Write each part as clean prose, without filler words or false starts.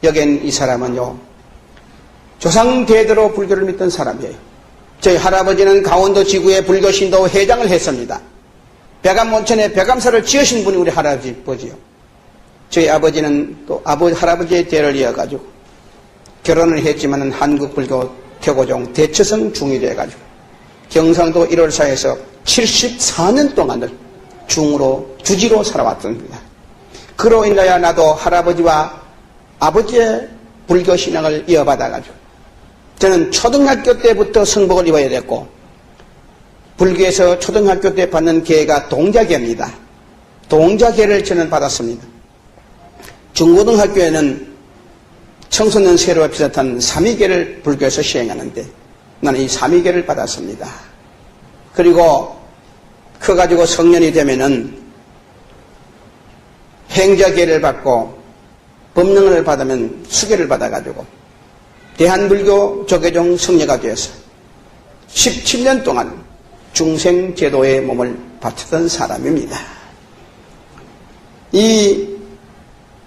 여긴 이 사람은요, 조상 대대로 불교를 믿던 사람이에요. 저희 할아버지는 강원도 지구의 불교신도 회장을 했습니다. 백암온천에 백암사를 지으신 분이 우리 할아버지요. 저희 아버지는 또 할아버지의 대를 이어가지고 결혼을 했지만은 한국 불교 태고종 대처성 중이 돼가지고 경상도 1월사에서 74년 동안을 주지로 살아왔습니다. 그로 인하여 나도 할아버지와 아버지의 불교 신앙을 이어받아가지고 저는 초등학교 때부터 성복을 입어야 됐고, 불교에서 초등학교 때 받는 계가 동자계입니다. 동자계를 저는 받았습니다. 중고등학교에는 청소년 세례와 비슷한 삼위계를 불교에서 시행하는데 나는 이 삼위계를 받았습니다. 그리고 커가지고 성년이 되면은 행자계를 받고 법령을 받으면 수계를 받아가지고 대한불교 조계종 성녀가 되어서 17년 동안 중생제도에 몸을 바쳤던 사람입니다. 이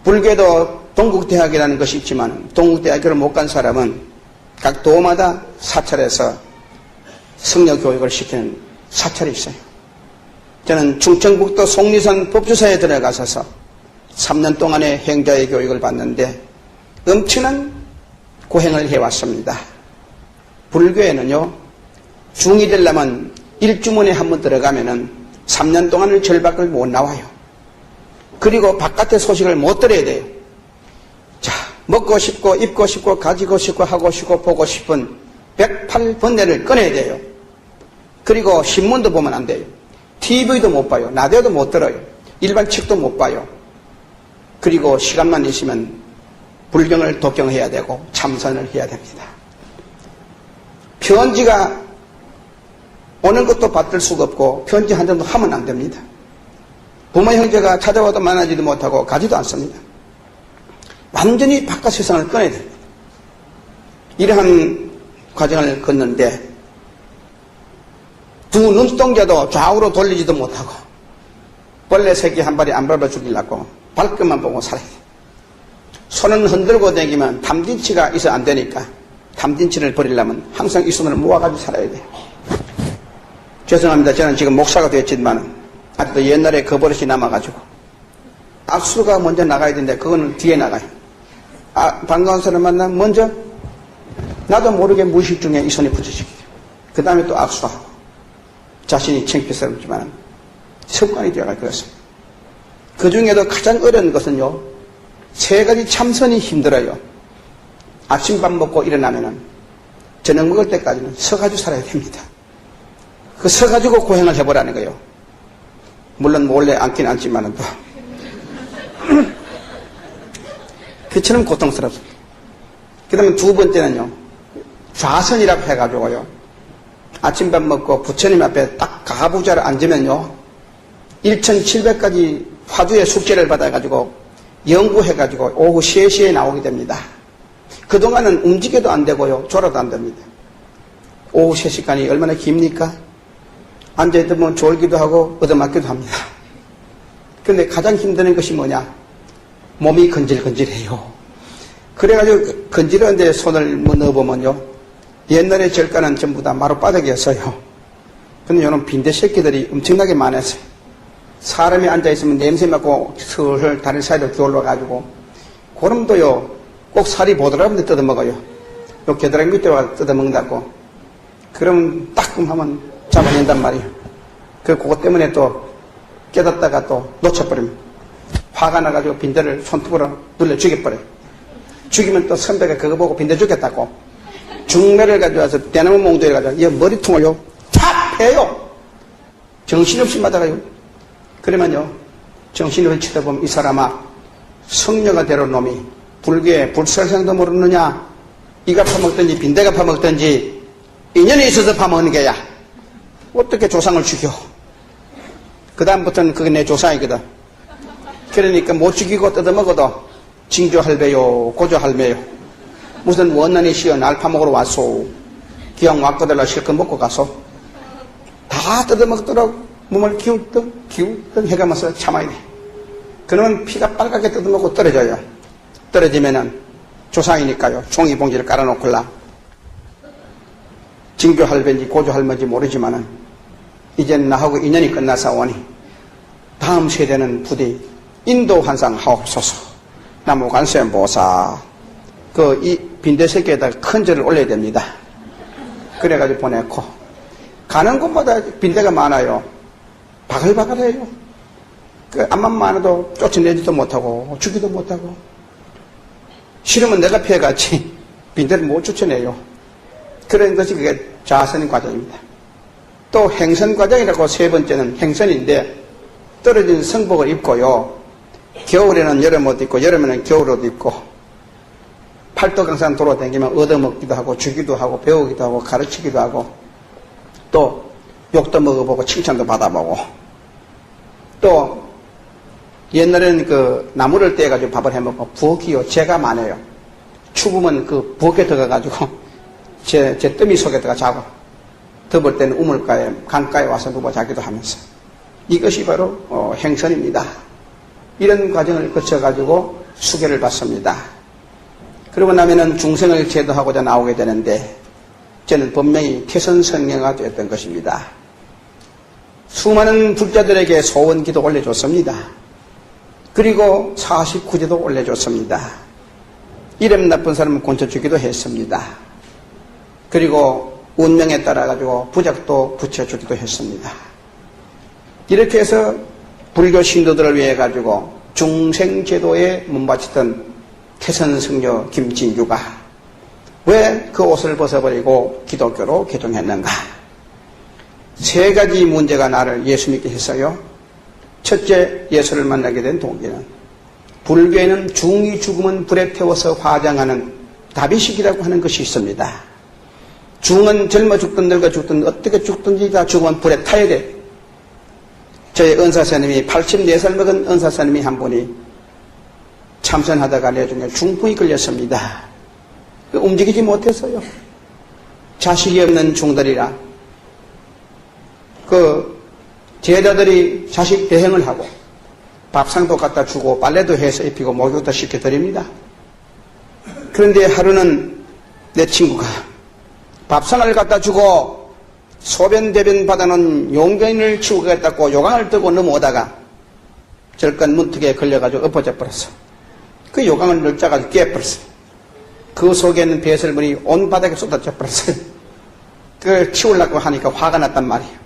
불교도 동국대학이라는 것이 있지만 동국대학교를 못 간 사람은 각 도마다 사찰에서 성녀 교육을 시키는 사찰이 있어요. 저는 충청북도 속리산 법주사에 들어가서 3년 동안의 행자의 교육을 받는데 엄청난 고행을 해왔습니다. 불교에는요, 중이 되려면 일주문에 한 번 들어가면은 3년 동안을 절 밖을 못 나와요. 그리고 바깥의 소식을 못 들어야 돼요. 자, 먹고 싶고 입고 싶고 가지고 싶고 하고 싶고 보고 싶은 108번뇌를 꺼내야 돼요. 그리고 신문도 보면 안 돼요. TV도 못 봐요. 라디오도 못 들어요. 일반 책도 못 봐요. 그리고 시간만 있으면 불경을 독경해야 되고 참선을 해야 됩니다. 편지가 오는 것도 받을 수가 없고 편지 한 장도 하면 안 됩니다. 부모 형제가 찾아와도 만나지도 못하고 가지도 않습니다. 완전히 바깥 세상을 꺼내야 됩니다. 이러한 과정을 걷는데 두 눈동자도 좌우로 돌리지도 못하고 벌레 새끼 한 발이 안 밟아 죽이려고 발끝만 보고 살아야 돼요. 손은 흔들고 다니면 담진치가 있어 안 되니까 담진치를 버리려면 항상 이 손을 모아가지고 살아야 돼요. 죄송합니다. 저는 지금 목사가 됐지만 아직도 옛날에 그 버릇이 남아가지고 악수가 먼저 나가야 되는데 그거는 뒤에 나가요. 반가운 사람 만나면 먼저 나도 모르게 무의식 중에 이 손이 붙여지게 돼요. 그 다음에 또 악수하고 자신이 창피스럽지만 습관이 되어가 그렇습니다. 그 중에도 가장 어려운 것은요, 3가지 참선이 힘들어요. 아침밥 먹고 일어나면은 저녁 먹을 때까지는 서가지고 살아야 됩니다. 그 서가지고 고행을 해보라는 거예요. 물론 몰래 앉긴 앉지만은 또 그처럼 고통스럽습니다. 그 다음에 두 번째는요, 좌선이라고 해가지고요, 아침밥 먹고 부처님 앞에 딱 가부좌를 앉으면요, 1700가지 화두의 숙제를 받아가지고 연구해가지고 오후 3시에 나오게 됩니다. 그동안은 움직여도 안 되고요, 졸아도 안 됩니다. 오후 3시간이 얼마나 깁니까? 앉아있으면 졸기도 하고 얻어맞기도 합니다. 그런데 가장 힘드는 것이 뭐냐? 몸이 건질건질해요. 그래가지고 건질한 데 손을 넣어보면요, 옛날에 절간은 전부 다 마룻바닥이었어요. 근데 요런 빈대 새끼들이 엄청나게 많았어요. 사람이 앉아있으면 냄새 맡고 슬슬 다리 사이로 기울어가지고 고름도요, 꼭 살이 보드라운데 뜯어먹어요. 요 겨드랑이 밑에 와서 뜯어먹는다고. 그러면 따끔하면 잡아낸단 말이에요. 그것 때문에 또 깨닫다가 또 놓쳐버립니다. 화가 나가지고 빈대를 손톱으로 눌러 죽여버려요. 죽이면 또 선배가 그거 보고 빈대 죽였다고 중매를 가져와서 대나무 몽둥이를 가져와서 이 머리통을요 탁 패요. 정신없이 맞아가요. 그러면요, 정신을 쳐다보면 이 사람아, 성녀가 되는 놈이 불교에 불설상도 모르느냐? 이가 파먹든지 빈대가 파먹든지 인연이 있어서 파먹는 게야. 어떻게 조상을 죽여? 그 다음부터는 그게 내 조상이거든. 그러니까 못 죽이고 뜯어먹어도 징조할배요, 고조할배요. 무슨 원난이 시어 날 파먹으러 왔소. 기왕 왔거들라 실컷 먹고 가소. 다 뜯어먹더라고. 몸을 기울등 해가면서 참아야 돼. 그러면 피가 빨갛게 뜯어먹고 떨어져요. 떨어지면은 조상이니까요. 종이 봉지를 깔아놓을라. 진교 할배인지 고조 할머니인지 모르지만은 이제는 나하고 인연이 끝나사오니 다음 세대는 부디 인도 환상 하옵소서. 나무 관세음보사. 이 빈대새끼에다 큰 절을 올려야 됩니다. 그래가지고 보내고 가는 곳마다 빈대가 많아요. 바글바글해요. 암만 많아도 쫓아내지도 못하고 죽이도 못하고 싫으면 내가 피해갔지 빈대를 못 쫓아내요. 그런 것이 그게 자선 과정입니다. 또 행선 과정이라고 세 번째는 행선인데 떨어진 성복을 입고요. 겨울에는 여름 옷 입고 여름에는 겨울 옷 입고 팔도강산 돌아다니면 얻어먹기도 하고 주기도 하고 배우기도 하고 가르치기도 하고 또 욕도 먹어보고 칭찬도 받아보고 또 옛날에는 나무를 떼가지고 밥을 해먹고 부엌이요 재가 많아요. 추우면 부엌에 들어가가지고 제 뜸이 속에 들어가 자고 더울 때는 우물가에 강가에 와서 누워 자기도 하면서 이것이 바로 행선입니다. 이런 과정을 거쳐가지고 수계를 받습니다. 그러고 나면은 중생을 제도하고자 나오게 되는데 저는 분명히 태선성녀가 되었던 것입니다. 수많은 불자들에게 소원기도 올려줬습니다. 그리고 49제도 올려줬습니다. 이름 나쁜 사람은 곤쳐주기도 했습니다. 그리고 운명에 따라가지고 부적도 붙여주기도 했습니다. 이렇게 해서 불교 신도들을 위해 가지고 중생제도에 몸바치던 태선성녀 김진주가 왜 그 옷을 벗어버리고 기독교로 개종했는가? 세 가지 문제가 나를 예수 믿게 했어요. 첫째, 예수를 만나게 된 동기는 불교에는 중이 죽으면 불에 태워서 화장하는 다비식이라고 하는 것이 있습니다. 중은 젊어 죽든 늙어 죽든 어떻게 죽든지 다 죽으면 불에 타야 돼. 저희 은사스님이 84살 먹은 은사스님이 한 분이 참선하다가 나중에 중풍이 걸렸습니다. 움직이지 못했어요. 자식이 없는 중들이라 제자들이 자식 대행을 하고 밥상도 갖다 주고 빨래도 해서 입히고 목욕도 시켜드립니다. 그런데 하루는 내 친구가 밥상을 갖다 주고 소변 대변 받아놓은 용견을 치우고 가겠다고 요강을 들고 넘어오다가 절간 문턱에 걸려가지고 엎어져 버렸어. 그 요강을 널짜가지고 깨버렸어. 그 속에는 배설물이 온 바닥에 쏟아져 버렸어요. 그걸 치우려고 하니까 화가 났단 말이에요.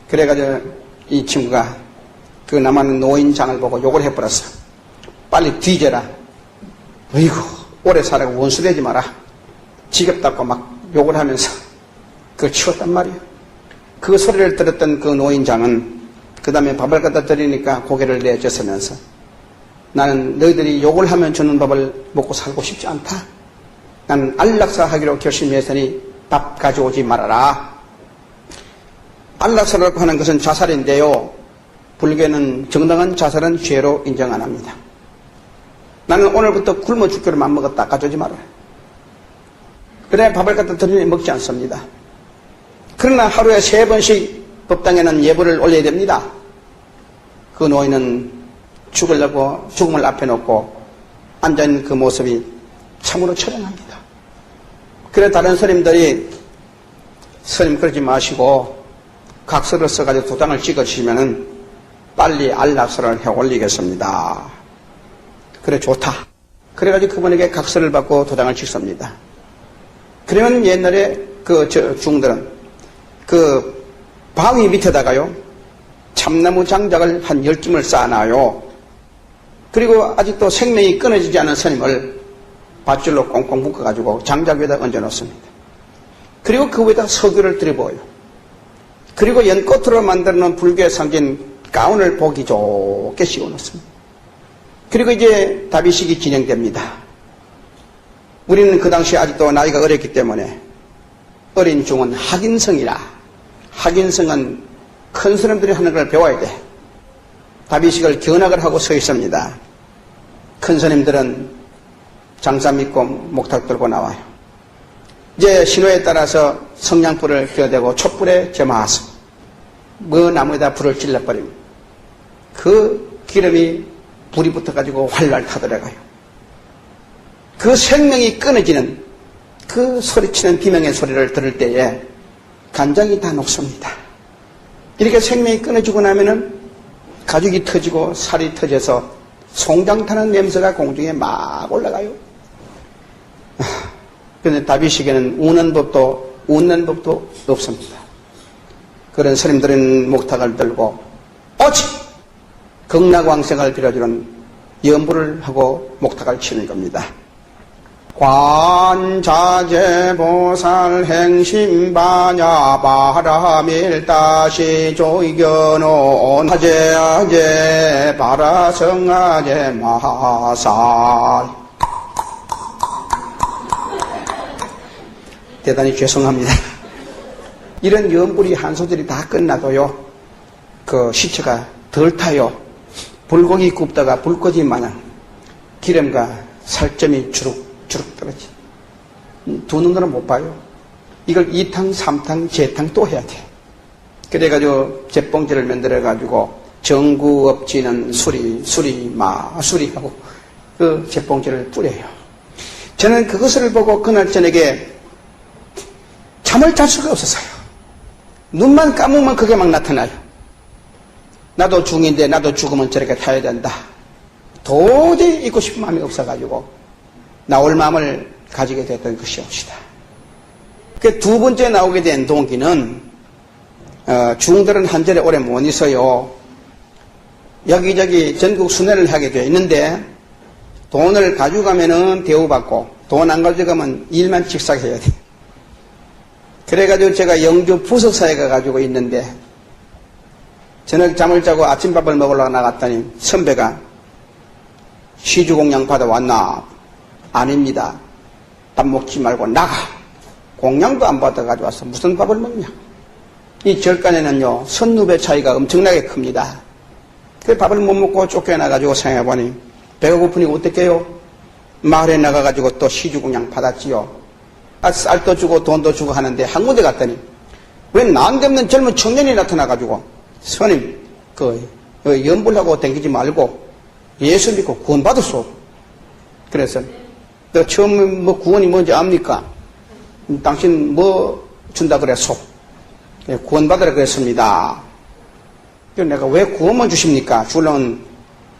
그래가지고 이 친구가 그 남아있는 노인장을 보고 욕을 해버렸어. 빨리 뒤져라. 어이구 오래 살아고 원수되지 마라. 지겹다고 막 욕을 하면서 그걸 치웠단 말이에요. 그 소리를 들었던 그 노인장은 그 다음에 밥을 갖다 드리니까 고개를 내젓으면서 나는 너희들이 욕을 하면 주는 밥을 먹고 살고 싶지 않다. 나는 안락사 하기로 결심했으니 밥 가져오지 말아라. 안락사라고 하는 것은 자살인데요. 불교는 정당한 자살은 죄로 인정 안 합니다. 나는 오늘부터 굶어 죽기로 맘먹었다. 가져오지 말아라. 그래 밥을 갖다 드리니 먹지 않습니다. 그러나 하루에 3번씩 법당에는 예불을 올려야 됩니다. 그 노인은 죽으려고 죽음을 앞에 놓고 앉아있는 그 모습이 참으로 처량합니다. 그래 다른 스님들이 스님 그러지 마시고 각서를 써가지고 도장을 찍어주시면은 빨리 안락사를 해 올리겠습니다. 그래 좋다. 그래가지고 그분에게 각서를 받고 도장을 찍습니다. 그러면 옛날에 중들은 그 바위 밑에다가요 참나무 장작을 한 10줌을 쌓아놔요. 그리고 아직도 생명이 끊어지지 않은 스님을 밧줄로 꽁꽁 묶어가지고 장작 위에다 얹어놓습니다. 그리고 그 위에다 석유를 들여부어요. 그리고 연꽃으로 만들어놓은 불교에 담긴 가운을 보기 좋게 씌워놓습니다. 그리고 이제 다비식이 진행됩니다. 우리는 그 당시에 아직도 나이가 어렸기 때문에 어린 중은 학인성이라 학인성은 큰 사람들이 하는 걸 배워야 돼. 다비식을 견학을 하고 서 있습니다. 큰 스님들은 장사 믿고 목탁 들고 나와요. 이제 신호에 따라서 성냥불을 끼워대고 촛불에 점화해서 그 나무에다 불을 찔러버립니다. 그 기름이 불이 붙어가지고 활활 타들어가요. 그 그 생명이 끊어지는 그 소리치는 비명의 소리를 들을 때에 간장이 다 녹습니다. 이렇게 생명이 끊어지고 나면은 가죽이 터지고 살이 터져서 송장타는 냄새가 공중에 막 올라가요. 그런데 다윗에게는 우는 법도 웃는 법도 없습니다. 그런 스님들은 목탁을 들고 오직 극락왕생을 빌어주는 염불을 하고 목탁을 치는 겁니다. 관자재보살 행심바냐 바라밀다시 조이견온 하제하제 바라성하제 마살. 대단히 죄송합니다. 이런 염불이 한 소절이 다 끝나도요, 그 시체가 덜 타요. 불고기 굽다가 불꽃이 마냥 기름과 살점이 주룩주룩 떨어지. 두 눈으로 못 봐요. 이걸 2탕, 3탕, 재탕 또 해야 돼. 그래가지고 잿봉지를 만들어가지고 전구 업지는 수리하고 그 잿봉지를 뿌려요. 저는 그것을 보고 그날 저녁에 잠을 잘 수가 없었어요. 눈만 감으면 그게 막 나타나요. 나도 중인데 나도 죽으면 저렇게 타야 된다. 도저히 있고 싶은 마음이 없어가지고 나올 마음을 가지게 됐던 것이옵시다. 그 두 번째 나오게 된 동기는 중들은 한 절에 오래 못 있어요. 여기저기 전국 순회를 하게 되어 있는데 돈을 가져가면은 대우받고 돈 안 가져가면 일만 직사해야 돼. 그래가지고 제가 영주 부석사에 가가지고 있는데 저녁 잠을 자고 아침밥을 먹으러 나갔더니 선배가 시주공양 받아왔나? 아닙니다. 밥 먹지 말고 나가. 공양도 안 받아가지고 와서 무슨 밥을 먹냐? 이 절간에는요 선후배 차이가 엄청나게 큽니다. 그 밥을 못 먹고 쫓겨나가지고 생각해보니 배가 고프니 어떡해요? 마을에 나가가지고 또 시주공양 받았지요. 쌀도 주고 돈도 주고 하는데 한 군데 갔더니 왜 난데없는 젊은 청년이 나타나가지고 스님 염불하고 댕기지 말고 예수 믿고 구원 받으소. 그래서 너 처음 뭐 구원이 뭔지 압니까? 당신 뭐 준다 그랬소? 구원 받으라 그랬습니다. 그래서 내가 왜 구원만 주십니까? 주려면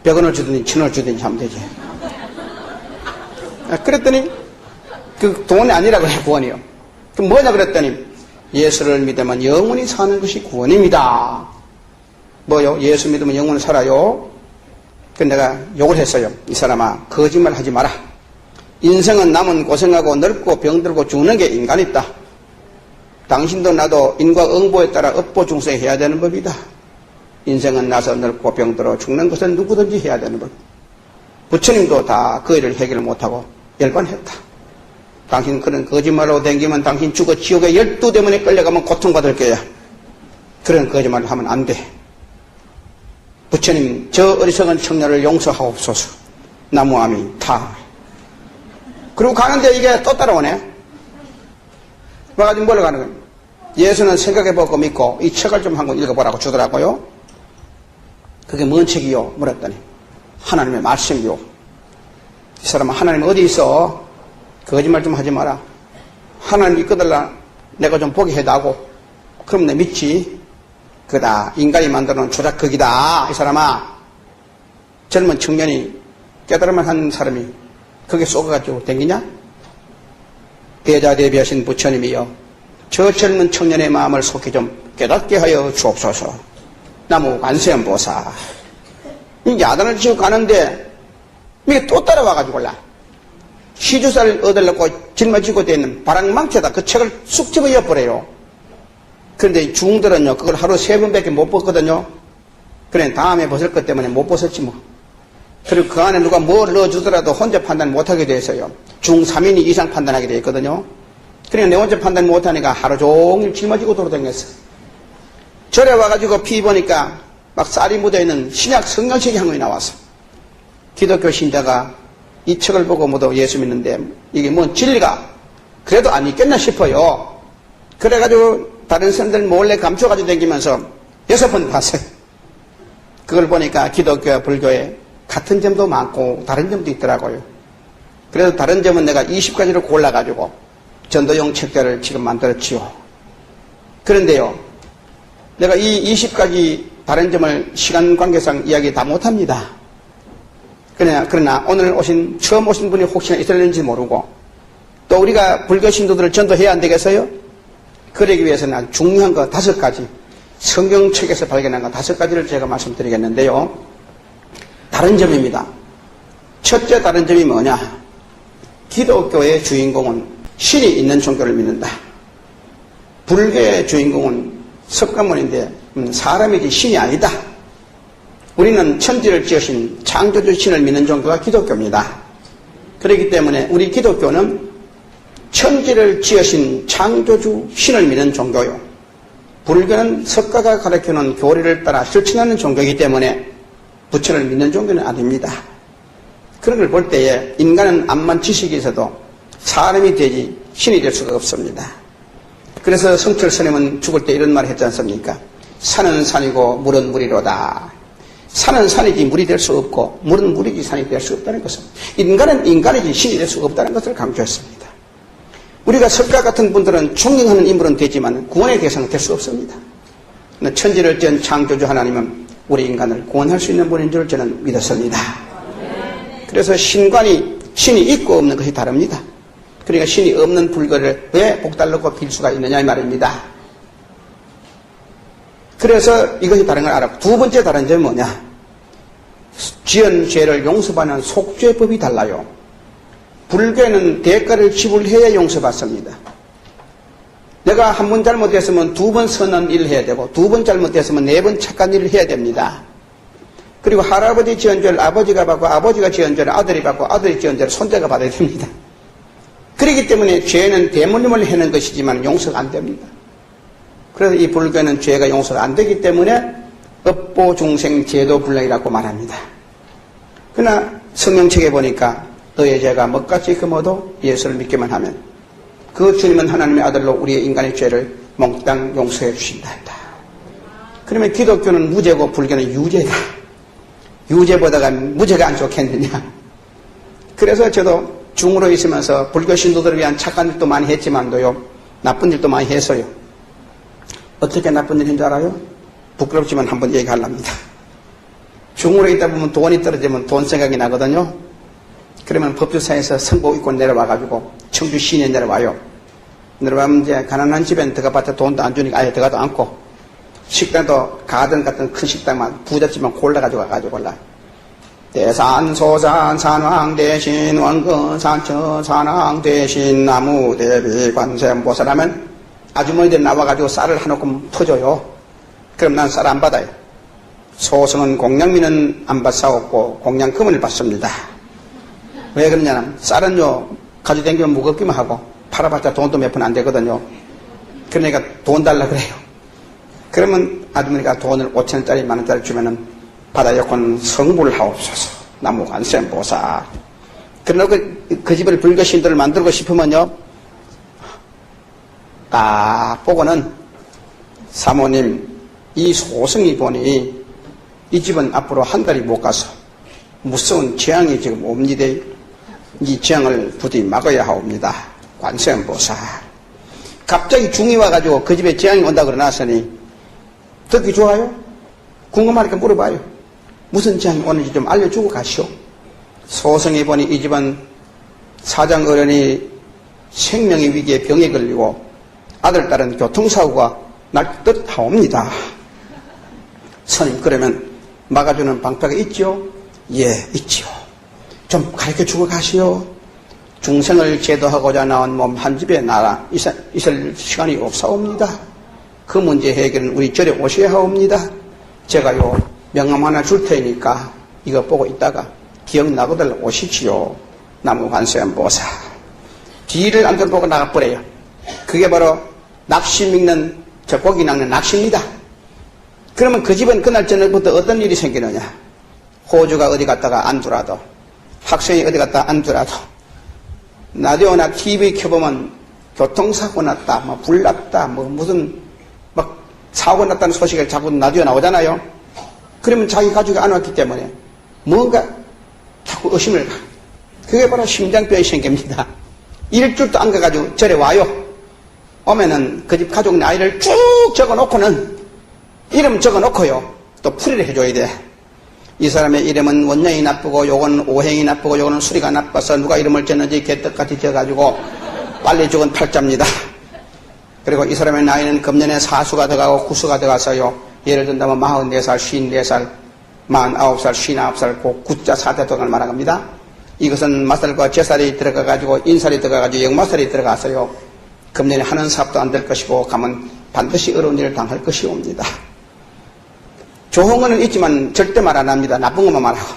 100원을 주든지 1000원을 주든지 하면 되지. 그랬더니 그 돈이 아니라 그래 구원이요. 그럼 뭐냐 그랬더니 예수를 믿으면 영원히 사는 것이 구원입니다. 뭐요? 예수 믿으면 영원히 살아요. 그래서 내가 욕을 했어요. 이 사람아 거짓말 하지 마라. 인생은 남은 고생하고 늙고 병들고 죽는 게 인간이다. 당신도 나도 인과응보에 따라 업보중생해야 되는 법이다. 인생은 나서 늙고 병들어 죽는 것은 누구든지 해야 되는 법. 부처님도 다 그 일을 해결 못하고 열반했다. 당신 그런 거짓말로 댕기면 당신 죽어 지옥에 12대문에 끌려가면 고통받을 거야. 그런 거짓말을 하면 안 돼. 부처님 저 어리석은 청년을 용서하옵소서. 나무아미 타. 그리고 가는데 이게 또 따라오네. 와가지고 뭘로 가는 거예요? 예수는 생각해보고 믿고 이 책을 좀 한번 읽어보라고 주더라고요. 그게 뭔 책이요? 물었더니 하나님의 말씀이요. 이 사람은 하나님 어디 있어? 거짓말 좀 하지 마라. 하나님 이끌어달라. 내가 좀 보게 해다고. 그럼 내 믿지. 그다 인간이 만들어놓은 조작극이다. 이 사람아. 젊은 청년이 깨달을만 한 사람이 거기에 쏘가가지고 댕기냐? 대자대비하신 부처님이여 저 젊은 청년의 마음을 속히 좀 깨닫게 하여 주옵소서. 나무 관세음보살. 이 야단을 치고 가는데 이게 또 따라와가지고 올라. 시주사를 얻으려고 짊어지고 되는 바람망치에다 그 책을 쑥 집어여버려요. 그런데 중들은요 그걸 하루 3번밖에 못 벗거든요. 그래 다음에 벗을 것 때문에 못 벗었지 뭐. 그리고 그 안에 누가 뭘 넣어주더라도 혼자 판단 못하게 돼 있어요. 중 3인이 이상 판단하게 돼 있거든요. 그러니까 내 혼자 판단 못하니까 하루 종일 짊어지고 돌아다녔어. 절에 와가지고 피 보니까 막 쌀이 묻어있는 신약 성경책이 한 권이 나왔어. 기독교 신자가 이 책을 보고 모두 예수 믿는데 이게 뭔 진리가 그래도 안 있겠나 싶어요. 그래가지고 다른 사람들 몰래 감춰가지고 다니면서 6번 봤어요. 그걸 보니까 기독교와 불교에 같은 점도 많고 다른 점도 있더라고요. 그래서 다른 점은 내가 20가지를 골라가지고 전도용 책자를 지금 만들었지요. 그런데요, 내가 이 20가지 다른 점을 시간 관계상 이야기 다 못합니다. 그러나 오늘 처음 오신 분이 혹시나 있을는지 모르고 또 우리가 불교 신도들을 전도해야 안 되겠어요? 그러기 위해서는 아주 중요한 거 5가지, 성경책에서 발견한 거 5가지를 제가 말씀드리겠는데요. 다른 점입니다. 첫째 다른 점이 뭐냐? 기독교의 주인공은 신이 있는 종교를 믿는다. 불교의 주인공은 석가모니인데 사람이지 신이 아니다. 우리는 천지를 지으신 창조주 신을 믿는 종교가 기독교입니다. 그렇기 때문에 우리 기독교는 천지를 지으신 창조주 신을 믿는 종교요. 불교는 석가가 가르쳐놓은 교리를 따라 실천하는 종교이기 때문에 부처를 믿는 종교는 아닙니다. 그런 걸 볼 때에 인간은 암만 지식이 있어도 사람이 되지 신이 될 수가 없습니다. 그래서 성철 스님은 죽을 때 이런 말을 했지 않습니까? 산은 산이고 물은 물이로다. 산은 산이지 물이 될 수 없고 물은 물이지 산이 될 수 없다는 것은 인간은 인간이지 신이 될 수 없다는 것을 강조했습니다. 우리가 석가 같은 분들은 존경하는 인물은 되지만 구원의 대상은 될 수 없습니다. 천지를 지은 창조주 하나님은 우리 인간을 구원할 수 있는 분인 줄 저는 믿었습니다. 그래서 신이 있고 없는 것이 다릅니다. 그러니까 신이 없는 불교를 왜 복달놓고 빌 수가 있느냐 이 말입니다. 그래서 이것이 다른 걸 알았고, 두 번째 다른 점은 뭐냐? 지은 죄를 용서받는 속죄법이 달라요. 불교에는 대가를 지불해야 용서받습니다. 내가 한 번 잘못했으면 2번 선한 일을 해야 되고 2번 잘못했으면 4번 착한 일을 해야 됩니다. 그리고 할아버지 지은 죄를 아버지가 받고 아버지가 지은 죄를 아들이 받고 아들이 지은 죄를 손자가 받아야 됩니다. 그렇기 때문에 죄는 대물림을 해는 것이지만 용서가 안 됩니다. 그래서 이 불교는 죄가 용서가 안 되기 때문에 업보 중생 제도 불량이라고 말합니다. 그러나 성경책에 보니까 너의 죄가 먹같이 금어도 예수를 믿기만 하면 그 주님은 하나님의 아들로 우리의 인간의 죄를 몽땅 용서해 주신다 한다. 그러면 기독교는 무죄고 불교는 유죄다. 유죄보다가 무죄가 안 좋겠느냐. 그래서 저도 중으로 있으면서 불교 신도들을 위한 착한 일도 많이 했지만도요, 나쁜 일도 많이 했어요. 어떻게 나쁜 일인 줄 알아요? 부끄럽지만 한번 얘기하랍니다. 중으로 있다 보면 돈이 떨어지면 돈 생각이 나거든요. 그러면 법주사에서 선고 입고 내려와가지고 청주 시내에 내려와요. 내려가면 이제 가난한 집엔 들어가봤자 돈도 안 주니까 아예 들어가도 않고, 식당도 가든 같은 큰 식당만 부잣집만 골라가지고 가가지고 올라. 대산 소산 산왕 대신 원근 산처 산왕 대신 나무 대비 관세음보살 하면 아주머니들 나와가지고 쌀을 하나끔 퍼줘요. 그럼 난 쌀 안 받아요. 소성은 공양미는 안 받사옵고 공양금을 받습니다. 왜 그러냐면 쌀은요 가져다니면 무겁기만 하고 팔아봤자 돈도 몇 푼 안 되거든요. 그러니까 돈 달라 그래요. 그러면 아주머니가 돈을 5,000원짜리 10,000원짜리 주면은 받아였건 성불 하옵소서 나무 관세음보살. 그러나 그 집을 불교 신도를 만들고 싶으면요 딱 보고는 사모님 이 소승이 보니 이 집은 앞으로 한 달이 못 가서 무서운 재앙이 지금 옵니다. 이 재앙을 부디 막아야 하옵니다. 관세음보살. 갑자기 중이 와가지고 그 집에 재앙이 온다 그러나서니 듣기 좋아요? 궁금하니까 물어봐요. 무슨 재앙이 오는지 좀 알려주고 가시오. 소승이 보니 이 집은 사장 어른이 생명의 위기에 병에 걸리고 아들, 딸은 교통사고가 날 듯 하옵니다. 스님, 그러면 막아주는 방패가 있지요? 예, 있지요. 좀 가르쳐주고 가시오. 중생을 제도하고자 나온 몸 한 집에 있을 시간이 없사옵니다. 그 문제 해결은 우리 절에 오셔야 하옵니다. 제가요, 명함 하나 줄 테니까 이거 보고 있다가 기억나고들 오시지요. 나무 관세음보살. 뒤를 안 돌보고 나가버려요. 그게 바로 낚시 믿는, 저 고기 낚는 낚시입니다. 그러면 그 집은 그날 저녁부터 어떤 일이 생기느냐. 호주가 어디 갔다가 안두라도, 학생이 어디 갔다가 안두라도, 라디오나 TV 켜보면 교통사고 났다, 뭐 불났다, 뭐 무슨 막 사고 났다는 소식을 자꾸 라디오 나오잖아요. 그러면 자기 가족이 안 왔기 때문에 뭔가 자꾸 의심을 가. 그게 바로 심장병이 생깁니다. 일주일도 안 가가지고 절에 와요. 오면은 그 집 가족 나이를 쭉 적어놓고는 이름 적어놓고요. 또 풀이를 해줘야 돼. 이 사람의 이름은 원령이 나쁘고 요건 오행이 나쁘고 요거는 수리가 나빠서 누가 이름을 졌는지 개떡같이 지어가지고 빨리 죽은 팔자입니다. 그리고 이 사람의 나이는 금년에 사수가 들어가고 구수가 들어가서요. 예를 든다면 44살, 54살, 49살, 59살 그 구자 사대동을 말한 겁니다. 이것은 마살과 제살이 들어가가지고 인살이 들어가가지고 역마살이 들어가서요. 금년에 하는 사업도 안 될 것이고 가면 반드시 어려운 일을 당할 것이 옵니다. 좋은 거는 있지만 절대 말 안 합니다. 나쁜 것만 말하고.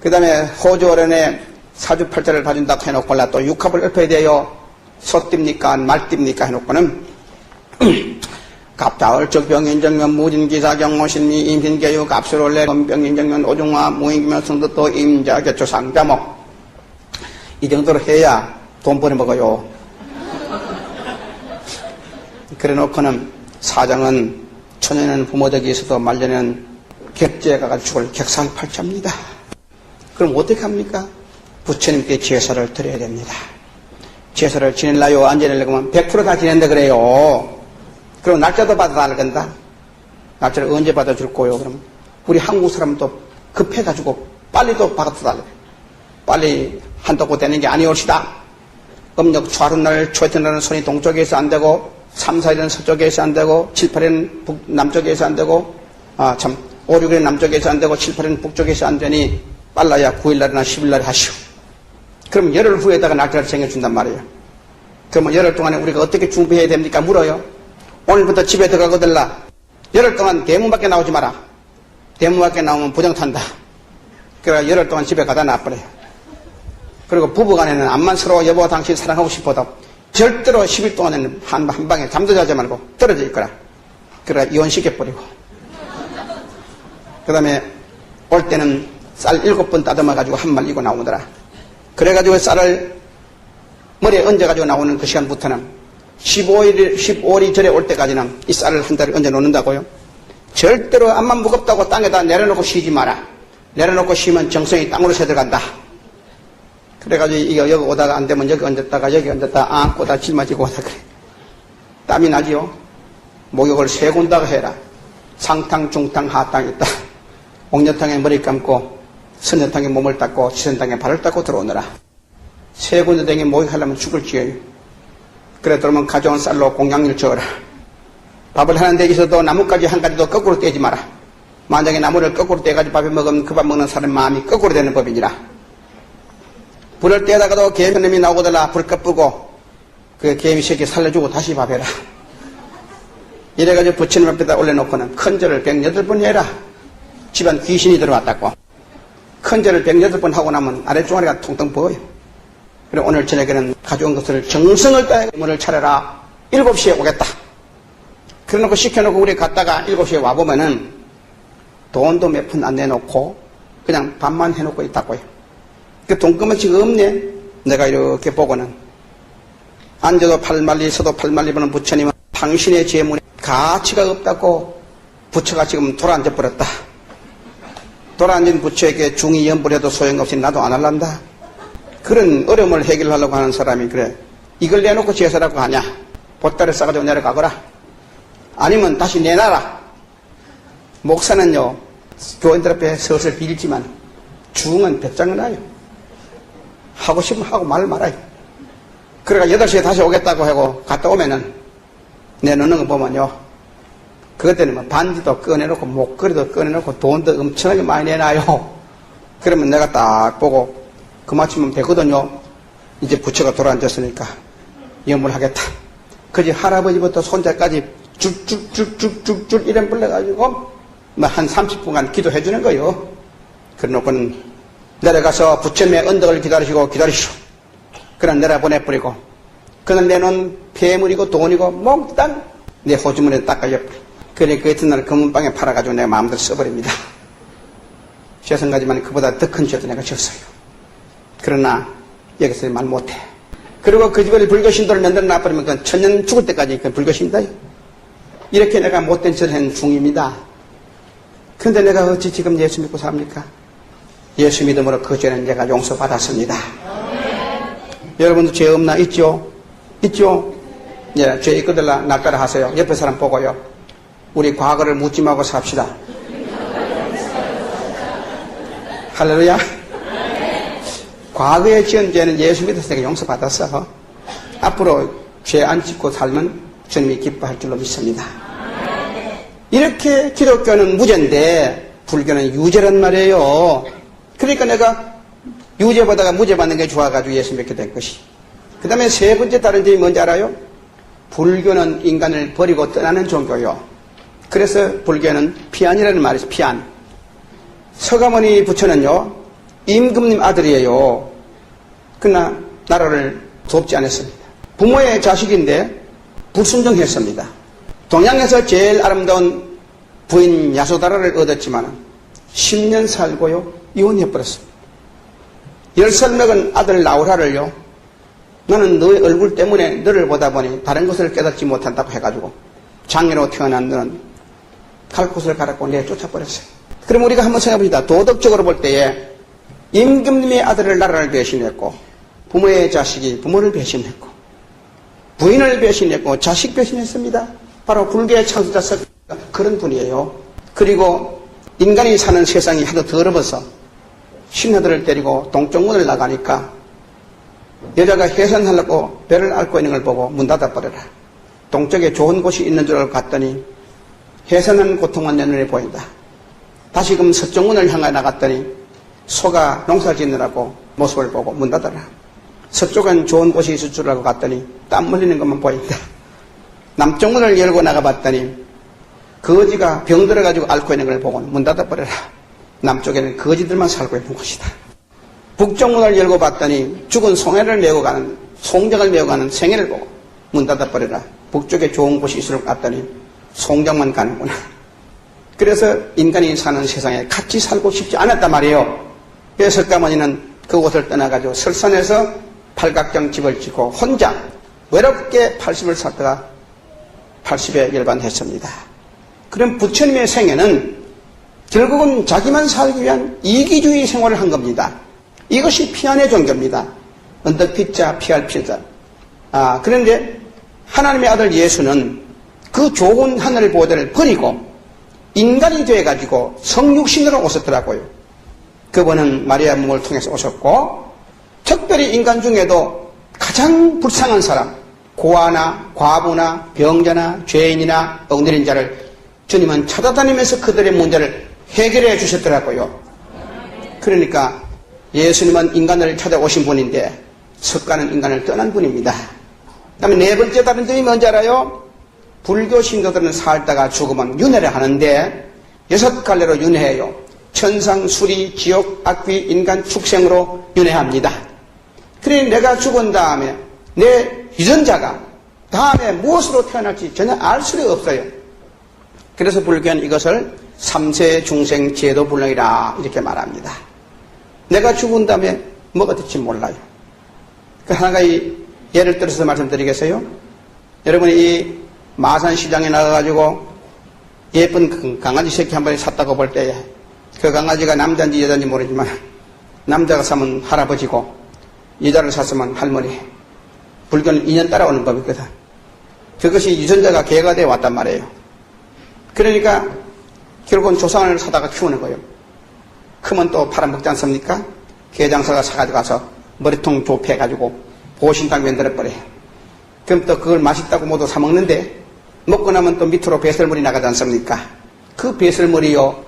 그 다음에 호주어른에 사주팔자를 봐준다고 해놓고 또 육합을 읊어야 돼요. 소띠입니까 말띠입니까 해놓고는 갑자을적 병인정면 무진기사 경호신미 임신계유 갑술올래 건병인정면 오중화 무인기면 성도또 임자개초 상자목 이 정도로 해야 돈 벌어먹어요. 그래 놓고는 사장은 초년에는 부모덕이 있어도 말년에는 객지에 가가지고 죽을 객살팔자입니다. 그럼 어떻게 합니까? 부처님께 제사를 드려야 됩니다. 제사를 지낼라요? 안 지낼라고 하면 100% 다 지낸다 그래요. 그럼 날짜도 받아달라 건다. 날짜를 언제 받아줄 거요? 그럼 우리 한국 사람은 또 급해가지고 빨리 또 받아달라. 빨리 한다고 되는 게 아니올시다. 음력 초하룻날 초이튿날은 손이 동쪽에 있어 안 되고 3, 4일은 서쪽에 있어 안 되고 7, 8일은 남쪽에 있어 안 되고 5, 6일은 남쪽에 있어 안 되고 7, 8일은 북쪽에 있어 안 되니 빨라야 9일날이나 10일날 하시오. 그럼 열흘 후에다가 날짜를 정해준단 말이에요. 그러면 열흘 동안에 우리가 어떻게 준비해야 됩니까? 물어요. 오늘부터 집에 들어가거들라. 열흘 동안 대문 밖에 나오지 마라. 대문 밖에 나오면 부정탄다. 그래서 열흘 동안 집에 가다 놔버려요. 그리고 부부간에는 암만 서로 여보 당신 사랑하고 싶어도 절대로 10일 동안에는 한 방에 잠도 자지 말고 떨어져 있거라. 그래 이혼시켜버리고. 그 다음에 올 때는 쌀 7번 따듬어가지고 한 말 이고 나오더라. 그래가지고 쌀을 머리에 얹어가지고 나오는 그 시간부터는 15일이 절에 올 때까지는 이 쌀을 한 달을 얹어 놓는다고요. 절대로 암만 무겁다고 땅에다 내려놓고 쉬지 마라. 내려놓고 쉬면 정성이 땅으로 새들어간다. 그래가지고 이거 여기 오다가 안 되면 여기 얹었다가 여기 얹었다가 안고다 짊어지고 오다 그래. 땀이 나지요. 목욕을 3군다가 해라. 상탕, 중탕, 하탕 있다. 옥녀탕에 머리 감고 선녀탕에 몸을 닦고 지선탕에 발을 닦고 들어오느라. 3군데 댕에 목욕하려면 죽을 지어요. 그래 들어오면 가져온 쌀로 공양을 저어라. 밥을 하는데 있어도 나뭇가지 한 가지도 거꾸로 떼지 마라. 만약에 나무를 거꾸로 떼가지고 밥에 먹으면 그 밥 먹는 사람 마음이 거꾸로 되는 법이니라. 불을 떼다가도 개미놈이 나오거들라. 불 꺼쁘고 그 개미 새끼 살려주고 다시 밥해라. 이래가지고 부처님 앞에다 올려놓고는 큰 절을 108번 해라. 집안 귀신이 들어왔다고. 큰 절을 108번 하고 나면 아래쪽아리가 통통 부어요. 그리고 오늘 저녁에는 가져온 것을 정성을 다해 문을 차려라. 7시에 오겠다. 그래놓고 시켜놓고 우리 갔다가 7시에 와보면은 돈도 몇 푼 안 내놓고 그냥 밥만 해놓고 있다고요. 그 돈금어치가 없네. 내가 이렇게 보고는 앉아도 팔말리 서도 팔말리 보는 부처님은 당신의 재물에 가치가 없다고 부처가 지금 돌아앉아 버렸다. 돌아앉은 부처에게 중이 연불해도 소용없이 나도 안 할란다. 그런 어려움을 해결하려고 하는 사람이 그래 이걸 내놓고 제사라고 하냐. 보따리 싸가지고 내려가거라. 아니면 다시 내놔라. 목사는요 교인들 앞에 슬슬 빌지만 중은 배짱을 놔요. 하고 싶으면 하고 말 말아요. 그러니까 8시에 다시 오겠다고 하고 갔다 오면은 내놓는 거 보면요. 그것 때문에 뭐 반지도 꺼내놓고 목걸이도 꺼내놓고 돈도 엄청나게 많이 내놔요. 그러면 내가 딱 보고 그마치면 되거든요. 이제 부처가 돌아앉았으니까 염불하겠다. 그지 할아버지부터 손자까지 쭉쭉쭉쭉쭉쭉 이름 불러가지고 뭐 한 30분간 기도해 주는 거요. 그래놓고는 내려가서 부처님의 언덕을 기다리시오. 그냥 내려보내버리고 그는 내놓은 폐물이고 돈이고 몽땅 내 호주머니에 닦아줘버려. 그래 그 이튿날 금은방에 팔아가지고 내가 마음대로 써버립니다. 죄송 가지만 그보다 더 큰 죄도 내가 졌어요. 그러나 여기서 말 못해. 그리고 그 집을 불교신도를 만들어 놔버리면 그 천년 죽을 때까지 그 불교신다. 이렇게 내가 못된 짓을 한 중입니다. 그런데 내가 어찌 지금 예수 믿고 삽니까? 예수 믿음으로 그 죄는 내가 용서받았습니다. 여러분도 죄 없나? 있죠? 있죠? 예, 죄 있거들라 낚아라 하세요. 옆에 사람 보고요. 우리 과거를 묻지 말고 삽시다. 할렐루야. 과거에 지은 죄는 예수 믿어서 내가 용서받았어. 앞으로 죄 안 짓고 살면 주님이 기뻐할 줄로 믿습니다. 이렇게 기독교는 무죄인데 불교는 유죄란 말이에요. 그러니까 내가 유죄보다가 무죄 받는 게 좋아가지고 예수 믿게 된 것이. 그 다음에 세 번째 다른 점이 뭔지 알아요? 불교는 인간을 버리고 떠나는 종교요. 그래서 불교는 피안이라는 말이 있어요. 피안. 서가모니 부처는요, 임금님 아들이에요. 그러나 나라를 돕지 않았습니다. 부모의 자식인데 불순종했습니다. 동양에서 제일 아름다운 부인 야소다라를 얻었지만 10년 살고요, 이혼해버렸습니다. 10살 먹은 아들 나우라를요, 나는 너의 얼굴 때문에 너를 보다 보니 다른 것을 깨닫지 못한다고 해가지고 장애로 태어난 너는 갈 곳을 가라고 내쫓아버렸어요. 그럼 우리가 한번 생각해봅시다. 도덕적으로 볼 때에 임금님의 아들을 나라를 배신했고, 부모의 자식이 부모를 배신했고, 부인을 배신했고, 자식 배신했습니다. 바로 불교의 창조자 그런 분이에요. 그리고 인간이 사는 세상이 하도 더러워서 신하들을 데리고 동쪽문을 나가니까 여자가 해산하려고 배를 앓고 있는 걸 보고 문 닫아버려라. 동쪽에 좋은 곳이 있는 줄 알고 갔더니 해산하는 고통만 내 눈에 보인다. 다시금 서쪽문을 향해 나갔더니 소가 농사 짓느라고 모습을 보고 문 닫아라. 서쪽엔 좋은 곳이 있을 줄 알고 갔더니 땀 흘리는 것만 보인다. 남쪽문을 열고 나가봤더니 거지가 병들어가지고 앓고 있는 걸 보고 문 닫아버려라. 남쪽에는 거지들만 살고 있는 곳이다. 북쪽문을 열고 봤더니 죽은 송해를 메고 가는, 송장을 메고 가는 생애를 보고 문 닫아버려라. 북쪽에 좋은 곳이 있을 것 같더니 송장만 가는구나. 그래서 인간이 사는 세상에 같이 살고 싶지 않았단 말이에요. 그래서 석가모니는 그곳을 떠나가지고 설산에서 팔각정 집을 짓고 혼자 외롭게 80을 살다가 80에 열반했습니다. 그럼 부처님의 생애는 결국은 자기만 살기 위한 이기주의 생활을 한 겁니다. 이것이 피안의 종교입니다. 언덕피자, 피알피자. 그런데 하나님의 아들 예수는 그 좋은 하늘 보호대를 버리고 인간이 되어가지고 성육신으로 오셨더라고요. 그분은 마리아 몸을 통해서 오셨고, 특별히 인간 중에도 가장 불쌍한 사람, 고아나 과부나 병자나 죄인이나 엉들인 자를 주님은 찾아다니면서 그들의 문제를 해결해 주셨더라고요. 그러니까 예수님은 인간을 찾아오신 분인데 석가는 인간을 떠난 분입니다. 그 다음에 네 번째 다른 점이 뭔지 알아요? 불교 신도들은 살다가 죽으면 윤회를 하는데 6갈래로 윤회해요. 천상, 수리, 지옥, 악귀, 인간, 축생으로 윤회합니다. 그러니 내가 죽은 다음에 내 유전자가 다음에 무엇으로 태어날지 전혀 알 수가 없어요. 그래서 불교는 이것을 삼세 중생 제도 불능이라 이렇게 말합니다. 내가 죽은 다음에 뭐가 될지 몰라요. 그 하나가 예를 들어서 말씀드리겠어요? 여러분이 이 마산시장에 나가가지고 예쁜 강아지 새끼 한 마리 샀다고 볼 때에 그 강아지가 남자인지 여자인지 모르지만 남자가 사면 할아버지고 여자를 샀으면 할머니. 불교는 인연 따라오는 법이거든. 그것이 유전자가 개가 되어 왔단 말이에요. 그러니까 결국은 조상을 사다가 키우는 거예요. 크면 또 팔아먹지 않습니까? 개장사가 사가지고 가서 머리통 좁혀가지고 보신탕 만들어버려요. 그럼 또 그걸 맛있다고 모두 사먹는데 먹고 나면 또 밑으로 배설물이 나가지 않습니까? 그 배설물이요.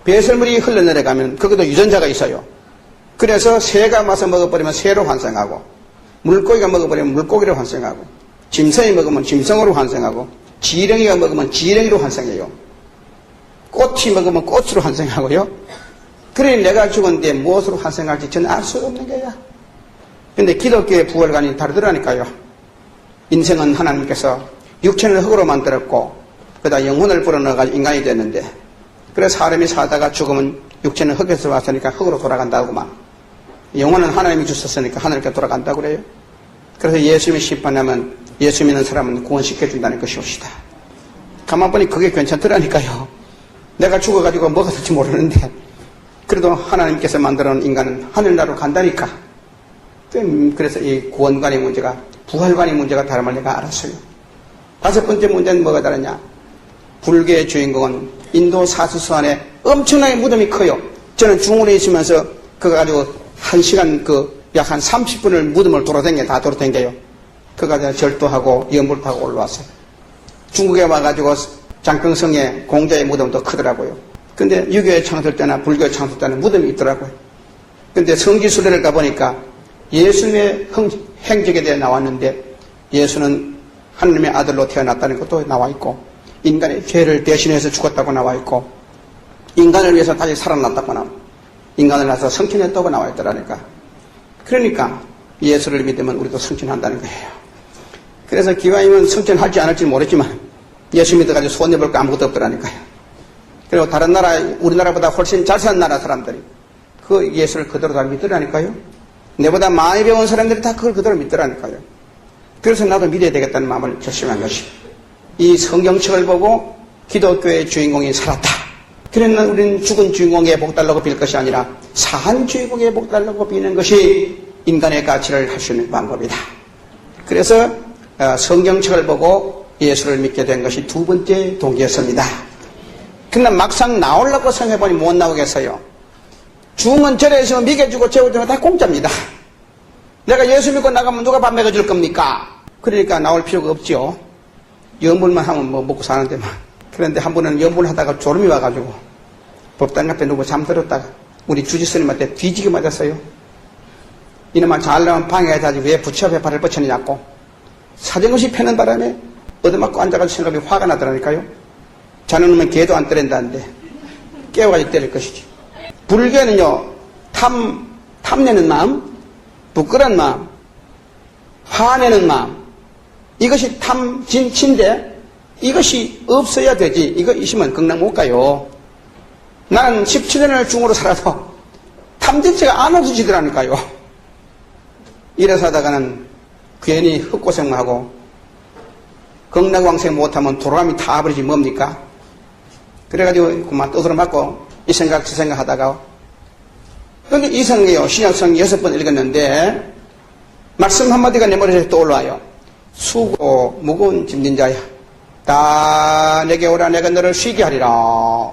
배설물이 흘러내려가면 거기도 유전자가 있어요. 그래서 새가 마서 먹어버리면 새로 환생하고, 물고기가 먹어버리면 물고기로 환생하고, 짐승이 먹으면 짐승으로 환생하고, 지렁이가 먹으면 지렁이로 환생해요. 꽃이 먹으면 꽃으로 환생하고요. 그러니 내가 죽은데 무엇으로 환생할지 저는 알 수가 없는 거야. 근데 기독교의 부활관이 다르더라니까요. 인생은 하나님께서 육체를 흙으로 만들었고 그러다 영혼을 불어넣어가지고 인간이 됐는데, 그래서 사람이 살다가 죽으면 육체는 흙에서 왔으니까 흙으로 돌아간다고만, 영혼은 하나님이 주셨으니까 하늘께 돌아간다고 그래요. 그래서 예수님이 심판하면 예수 믿는 사람은 구원시켜준다는 것이옵시다. 가만 보니 그게 괜찮더라니까요. 내가 죽어가지고 뭐가 될지 모르는데 그래도 하나님께서 만들어 놓은 인간은 하늘나라로 간다니까. 그래서 이 구원관의 문제가, 부활관의 문제가 다름을 내가 알았어요. 다섯 번째 문제는 뭐가 다르냐? 불교의 주인공은 인도 사수수 안에 엄청나게 무덤이 커요. 저는 중원에 있으면서 그거 가지고 1시간 약 한 30분을 무덤을 다 돌아다녀요. 그거 가지고 절도하고 연불도 하고 올라왔어요. 중국에 와가지고 장평성의 공자의 무덤도 크더라고요. 근데 유교의 창설 때나 불교의 창설 때는 무덤이 있더라고요. 근데 성지순례를 가보니까 예수님의 행적에 대해 나왔는데 예수는 하나님의 아들로 태어났다는 것도 나와 있고 인간의 죄를 대신해서 죽었다고 나와 있고 인간을 위해서 다시 살아났다고 나와 있고 인간을 낳아서 성천했다고 나와 있더라니까. 그러니까 예수를 믿으면 우리도 성천한다는 거예요. 그래서 기왕이면 성천할지 안 할지 모르지만 예수 믿어가지고 손해볼 거 아무것도 없더라니까요. 그리고 다른 나라, 우리나라보다 훨씬 잘 사는 나라 사람들이 그 예수를 그대로 다 믿더라니까요. 내보다 많이 배운 사람들이 다 그걸 그대로 믿더라니까요. 그래서 나도 믿어야 되겠다는 마음을 결심한 것이 이 성경책을 보고 기독교의 주인공이 살았다. 그러나 우리는 죽은 주인공의 복 달라고 빌 것이 아니라 산 주인공의 복 달라고 비는 것이 인간의 가치를 할 수 있는 방법이다. 그래서 성경책을 보고 예수를 믿게 된 것이 두 번째 동기였습니다. 그러나 막상 나오려고 생각해보니 못 나오겠어요. 죽은 절에서 먹여주고 재워주면 다 공짜입니다. 내가 예수 믿고 나가면 누가 밥 먹여줄 겁니까? 그러니까 나올 필요가 없죠. 연불만 하면 뭐 먹고 사는데만. 그런데 한 번은 연불 하다가 졸음이 와가지고 법당 앞에 누구 잠들었다가 우리 주지스님한테 뒤지게 맞았어요. 이놈아 잘나면 방해가 자지 왜 부처 앞에 발을 뻗쳐내냐고. 사정없이 패는 바람에 얻어맞고 앉아가지고 생각이 화가 나더라니까요. 자는 놈은 개도 안 때린다는데 깨워가지고 때릴 것이지. 불교는요, 탐내는 마음, 부끄러운 마음, 화내는 마음, 이것이 탐진치인데 이것이 없어야 되지. 이거 있으면 극락 못 가요. 나는 17년을 중으로 살아도 탐진치가 안 없어지더라니까요. 이래서 하다가는 괜히 헛고생만 하고 극락왕생 못하면 도로람이 타버리지 뭡니까? 그래가지고 그만 떠들어 맞고 이 생각 저 생각 하다가 근데 이 성경이요 신약성 6번 읽었는데 말씀 한마디가 내 머리에 떠올라요. 수고 무거운 짐진 자야 다 내게 오라 내가 너를 쉬게 하리라.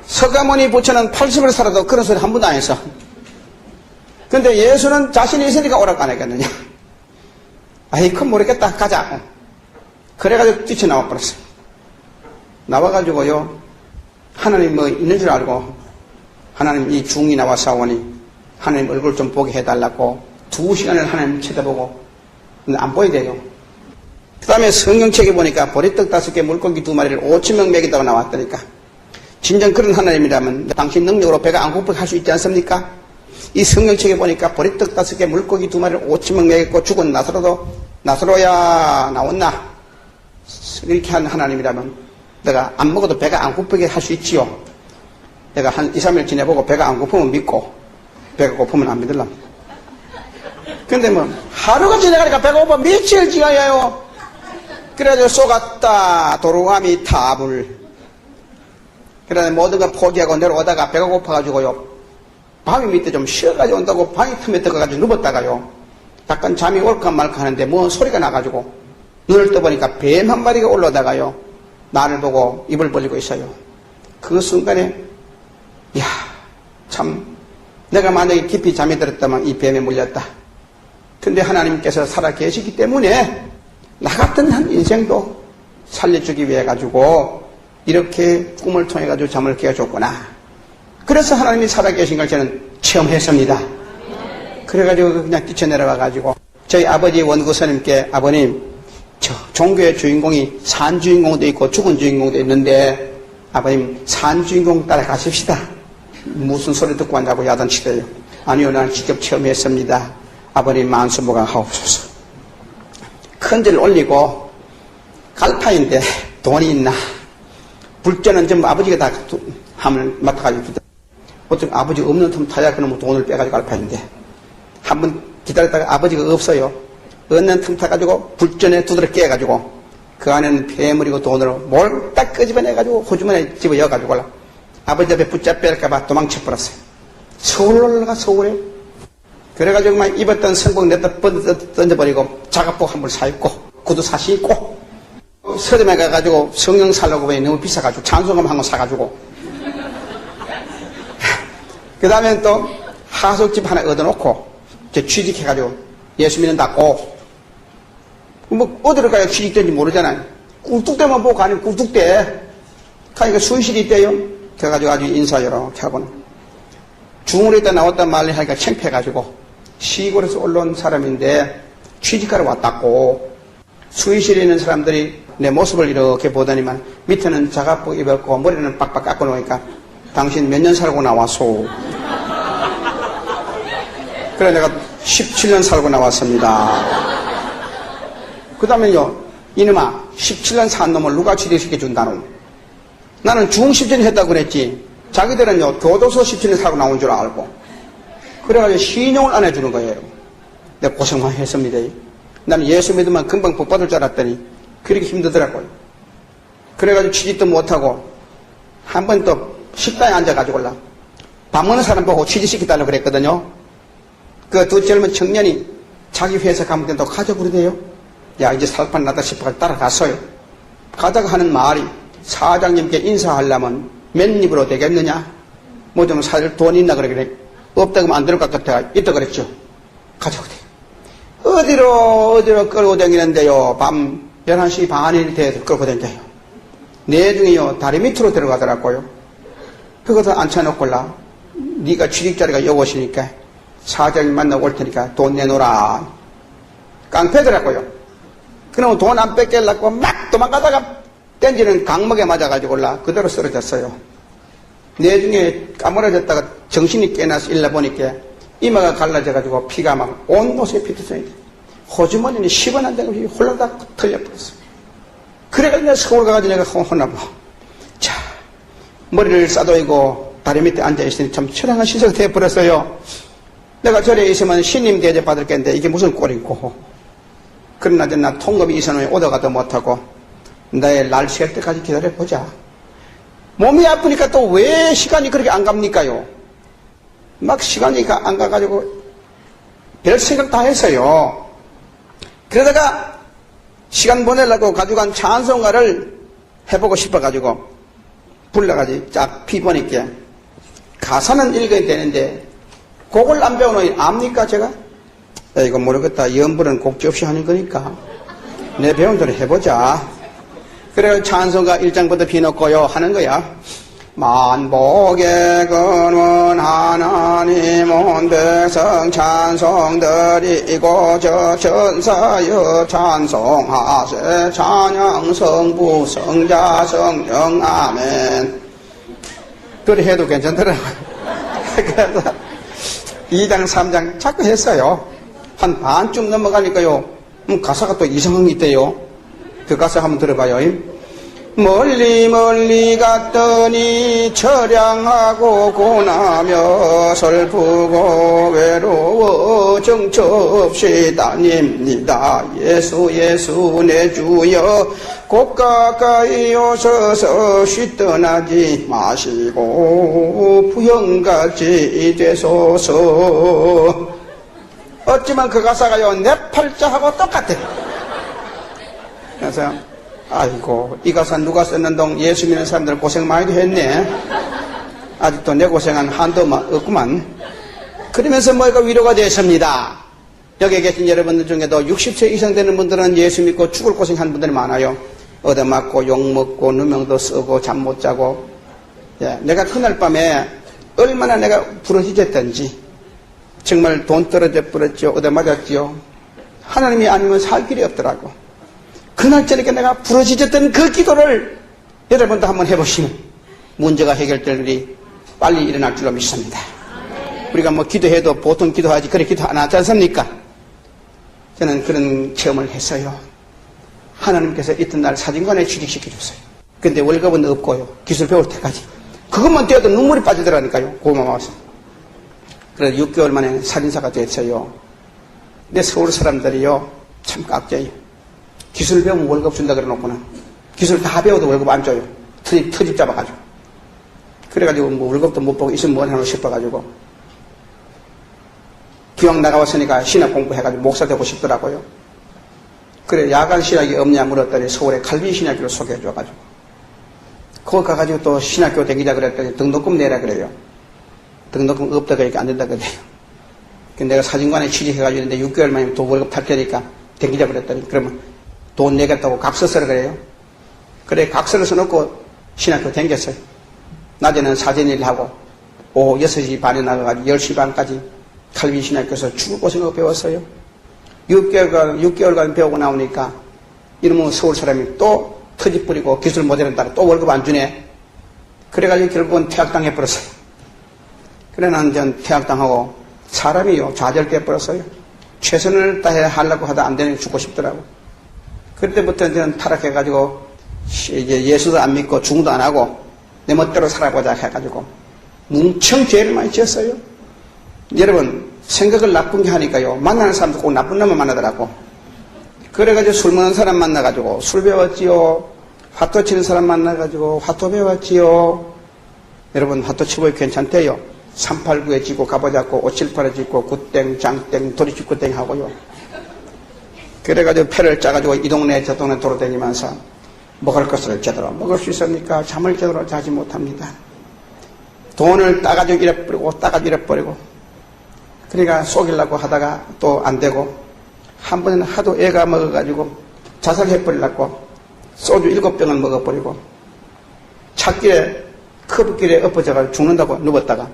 서가모니 부처는 80을 살아도 그런 소리 한 번도 안 했어. 근데 예수는 자신이 있으니까 오라고 안 했겠느냐. 아이 그건 모르겠다 가자. 그래가지고 뛰쳐나와 버렸어요. 나와가지고요 하나님 뭐 있는 줄 알고 하나님 이 중이 나와서 오니 하나님 얼굴 좀 보게 해달라고 2시간을 하나님 쳐다보고 근데 안 보이대요. 그 다음에 성경책에 보니까 보리떡 5개 물고기 2마리를 5,000명 먹이다가 나왔다니까. 진정 그런 하나님이라면 당신 능력으로 배가 안 고프게 할 수 있지 않습니까? 이 성경책에 보니까 보리떡 5개 물고기 2마리를 5,000명 먹였고 죽은 나사로야 나왔나 이렇게 한 하나님이라면 내가 안 먹어도 배가 안 고프게 할 수 있지요. 내가 한 2, 3일 지내보고 배가 안 고프면 믿고 배가 고프면 안 믿을라. 근데 뭐 하루가 지나가니까 배가 고파 며칠 지나야요. 그래가지고 쏘갔다 도로감이 타불. 그래서 모든 걸 포기하고 내려오다가 배가 고파가지고요 밤이 밑에 좀 쉬어가지고 온다고 방이 틈에 들어가가지고 누웠다가요 약간 잠이 올까 말까 하는데 뭐 소리가 나가지고 눈을 떠보니까 뱀 한 마리가 올라오다가요 나를 보고 입을 벌리고 있어요. 그 순간에 이야 참 내가 만약에 깊이 잠이 들었다면 이 뱀에 물렸다. 근데 하나님께서 살아 계시기 때문에 나 같은 한 인생도 살려주기 위해 가지고 이렇게 꿈을 통해 가지고 잠을 깨워줬구나. 그래서 하나님이 살아계신 걸 저는 체험했습니다. 그래가지고 그냥 뛰쳐내려와 가지고 저희 아버지 원구스님께 아버님 저 종교의 주인공이 산 주인공도 있고 죽은 주인공도 있는데 아버님 산 주인공 따라가십시다. 무슨 소리 듣고 왔냐고 야단치대요. 아니요 나는 직접 체험했습니다. 아버님 만수무강하옵소서. 큰절 올리고 갈파인데 돈이 있나. 불전은 전부 아버지가 다 함을 맡아가지고 보통 아버지 없는 틈 타야 그놈의 돈을 빼가지고 갈파인데 한번 기다렸다가 아버지가 없어요. 없는 틈 타가지고 불전에 두드려 깨가지고 그 안에는 폐물이고 돈으로 뭘 딱 끄집어내가지고 호주머니에 집어여가지고 아버지 앞에 붙잡힐까봐 도망쳐버렸어요. 서울 올라가 서울에. 그래가지고 막 입었던 성복 냈다 던져버리고 작업복 한 벌 사입고 구두 사시 입고 서점에 가가지고 성령 살려고 보니 너무 비싸가지고 찬송음 한 거 사가지고 그 다음에 또 하숙집 하나 얻어놓고 취직해가지고 예수 믿는다고 뭐 어디로 가야 취직된지 모르잖아요. 꿀뚝대만 보고 가는 꿀뚝대 가니까 순실이 있대요. 그래가지고 아주 인사 이렇게 하고는 중으로 있다 나왔단 말을 하니까 창피해가지고 시골에서 올라온 사람인데 취직하러 왔다고 수의실에 있는 사람들이 내 모습을 이렇게 보더니만 밑에는 작업복 입었고 머리는 빡빡 깎고 놓으니까 당신 몇 년 살고 나왔소? 그래 내가 17년 살고 나왔습니다. 그 다음에요 이놈아 17년 산 놈을 누가 취직시켜 준다노? 나는 중 10년 했다고 그랬지. 자기들은요 교도소 17년 살고 나온 줄 알고 그래가지고 신용을 안 해주는 거예요. 내가 고생만 했습니다. 나는 예수 믿으면 금방 복 받을 줄 알았더니 그렇게 힘들더라고요. 그래가지고 취직도 못하고 한 번 또 식당에 앉아가지고 밥 먹는 사람 보고 취직시켜달라고 그랬거든요. 그 두 젊은 청년이 자기 회사 가면 또 가자 그러대요. 야 이제 살판 나다 싶어서 따라갔어요. 가자고 하는 말이 사장님께 인사하려면 몇 입으로 되겠느냐? 뭐 좀 살 돈 있나 그래. 없다고 하면 안 될 것 같아. 있다 그랬죠. 가자고 돼. 어디로 끌고 다니는데요. 밤 11시 반이 돼서 끌고 다닌대요. 내중에요. 다리 밑으로 들어가더라고요. 그것도 앉혀놓고라. 네가 취직자리가 여곳이니까 사장님 만나고 올 테니까 돈 내놓으라. 깡패더라고요. 그럼 돈 안 뺏기려고 막 도망가다가 땡지는 강목에 맞아가지고 그대로 쓰러졌어요. 내중에 까무러졌다가 정신이 깨나서 일러보니까 이마가 갈라져가지고 피가 막 온 옷에 피투성이 돼. 호주머니는 10원 안 되고 홀라닥 털려버렸어. 그래가지고 내가 서울 가가지고 내가 혼나고 자 머리를 싸도이고 다리 밑에 앉아있으니 참 처량한 시설이 되어버렸어요. 내가 절에 있으면 신님 대접 받을 겠는데 이게 무슨 꼴이고 그러나 나 통금이 이선에 오다가도 못하고 나의 날 셀 때까지 기다려보자. 몸이 아프니까 또 왜 시간이 그렇게 안 갑니까요? 막 시간이 안 가가지고 별 생각 다 했어요. 그러다가 시간 보내려고 가져간 찬송가를 해보고 싶어가지고 불러가지고 쫙 피보니까 가사는 읽어야 되는데 곡을 안 배워놓으니 압니까 제가? 야, 이거 모르겠다. 연불은 곡지 없이 하는 거니까 내 배운 대로 해보자. 그래서 찬송가 1장부터 비놓고요 하는 거야. 만복의 근원 하나님 온 백성 찬송드리고 저 천사여 찬송하세 찬양 성부 성자 성령 아멘. 그래 해도 괜찮더라고요. 그래서 2장 3장 자꾸 했어요. 한 반쯤 넘어가니까요 가사가 또 이상한 게 있대요. 그 가사 한번 들어봐요. 멀리 멀리 갔더니 처량하고 고나며 슬프고 외로워 정처 없이 다닙니다. 예수 예수 내 주여 곧 가까이 오셔서 쉬떠나지 마시고 부형같이 되소서. 어찌만 그 가사가요 내 팔자하고 똑같아. 그래서 아이고 이 가사 누가 썼는동 예수 믿는 사람들 고생 많이도 했네. 아직도 내 고생한 한도 없구만. 그러면서 뭐가 위로가 됐습니다. 여기 계신 여러분들 중에도 60세 이상 되는 분들은 예수 믿고 죽을 고생한 분들이 많아요. 얻어맞고 욕먹고 누명도 쓰고 잠 못 자고. 예, 내가 그날 밤에 얼마나 내가 부러지졌던지 정말 돈 떨어져 버렸죠. 얻어맞았지요. 하나님이 아니면 살 길이 없더라고. 그날 저녁에 내가 부러지졌던 그 기도를 여러분도 한번 해보시면 문제가 해결될 일이 빨리 일어날 줄로 믿습니다. 우리가 뭐 기도해도 보통 기도하지 그렇게 기도 안 하지 않습니까? 저는 그런 체험을 했어요. 하나님께서 이튿날 사진관에 취직시켜줬어요. 근데 월급은 없고요. 기술 배울 때까지. 그것만 떼어도 눈물이 빠지더라니까요. 고마워서. 그래서 6개월 만에 사진사가 됐어요. 근데 서울 사람들이요 참 깍져요. 기술 배우면 월급 준다 그래 놓고는 기술 다 배워도 월급 안 줘요. 트집 잡아가지고. 그래가지고 뭐 월급도 못 보고 있으면 뭐 하나 싶어가지고 기왕 나가왔으니까 신학 공부해가지고 목사 되고 싶더라고요. 그래 야간 신학이 없냐 물었더니 서울에 칼빈 신학교를 소개해줘가지고 거기 가가지고 또 신학교 다니자 그랬더니 등록금 내라 그래요. 등록금 없다 그러니까 안 된다 그래요. 내가 사진관에 취직해가지고 있는데 6개월 만에 또 월급 탈 테니까 다니자 그랬더니 그러면 돈 내겠다고 각서 쓰라 그래요. 그래 각서를 써놓고 신학교 다녔어요. 낮에는 사진 일 하고 오후 6시 반에 나가가지고 10시 반까지 칼빈 신학교에서 죽을고생하고 배웠어요. 6개월간 배우고 나오니까 이러면 서울 사람이 또 터집 부리고 기술 모델한다고 또 월급 안 주네. 그래가지고 결국은 퇴학당해버렸어요. 그래 나는 전 퇴학당하고 사람이요 좌절돼버렸어요. 최선을 다해 하려고 하다 안 되니 죽고 싶더라고. 그때부터 저는 타락해가지고 이제 예수도 안 믿고 중도 안 하고 내 멋대로 살아보자 해가지고 뭉청 죄를 많이 지었어요. 여러분 생각을 나쁜 게 하니까요 만나는 사람도 꼭 나쁜 놈만 만나더라고. 그래가지고 술 먹는 사람 만나가지고 술 배웠지요. 화토 치는 사람 만나가지고 화토 배웠지요. 여러분 화토 치고 괜찮대요. 389에 짓고 가보자고 578에 짓고 굿땡 장땡 도리집굿땡 하고요. 그래가지고 패를 짜가지고 이 동네 저 동네 돌아다니면서 먹을 것을 제대로 먹을 수 있습니까? 잠을 제대로 자지 못합니다. 돈을 따가지고 잃어버리고 따가지고 잃어버리고 그러니까 속이려고 하다가 또 안 되고 한 번은 하도 애가 먹어가지고 자살해버리려고 소주 7병을 먹어버리고 찻길에 커브길에 엎어져가지고 죽는다고 누웠다가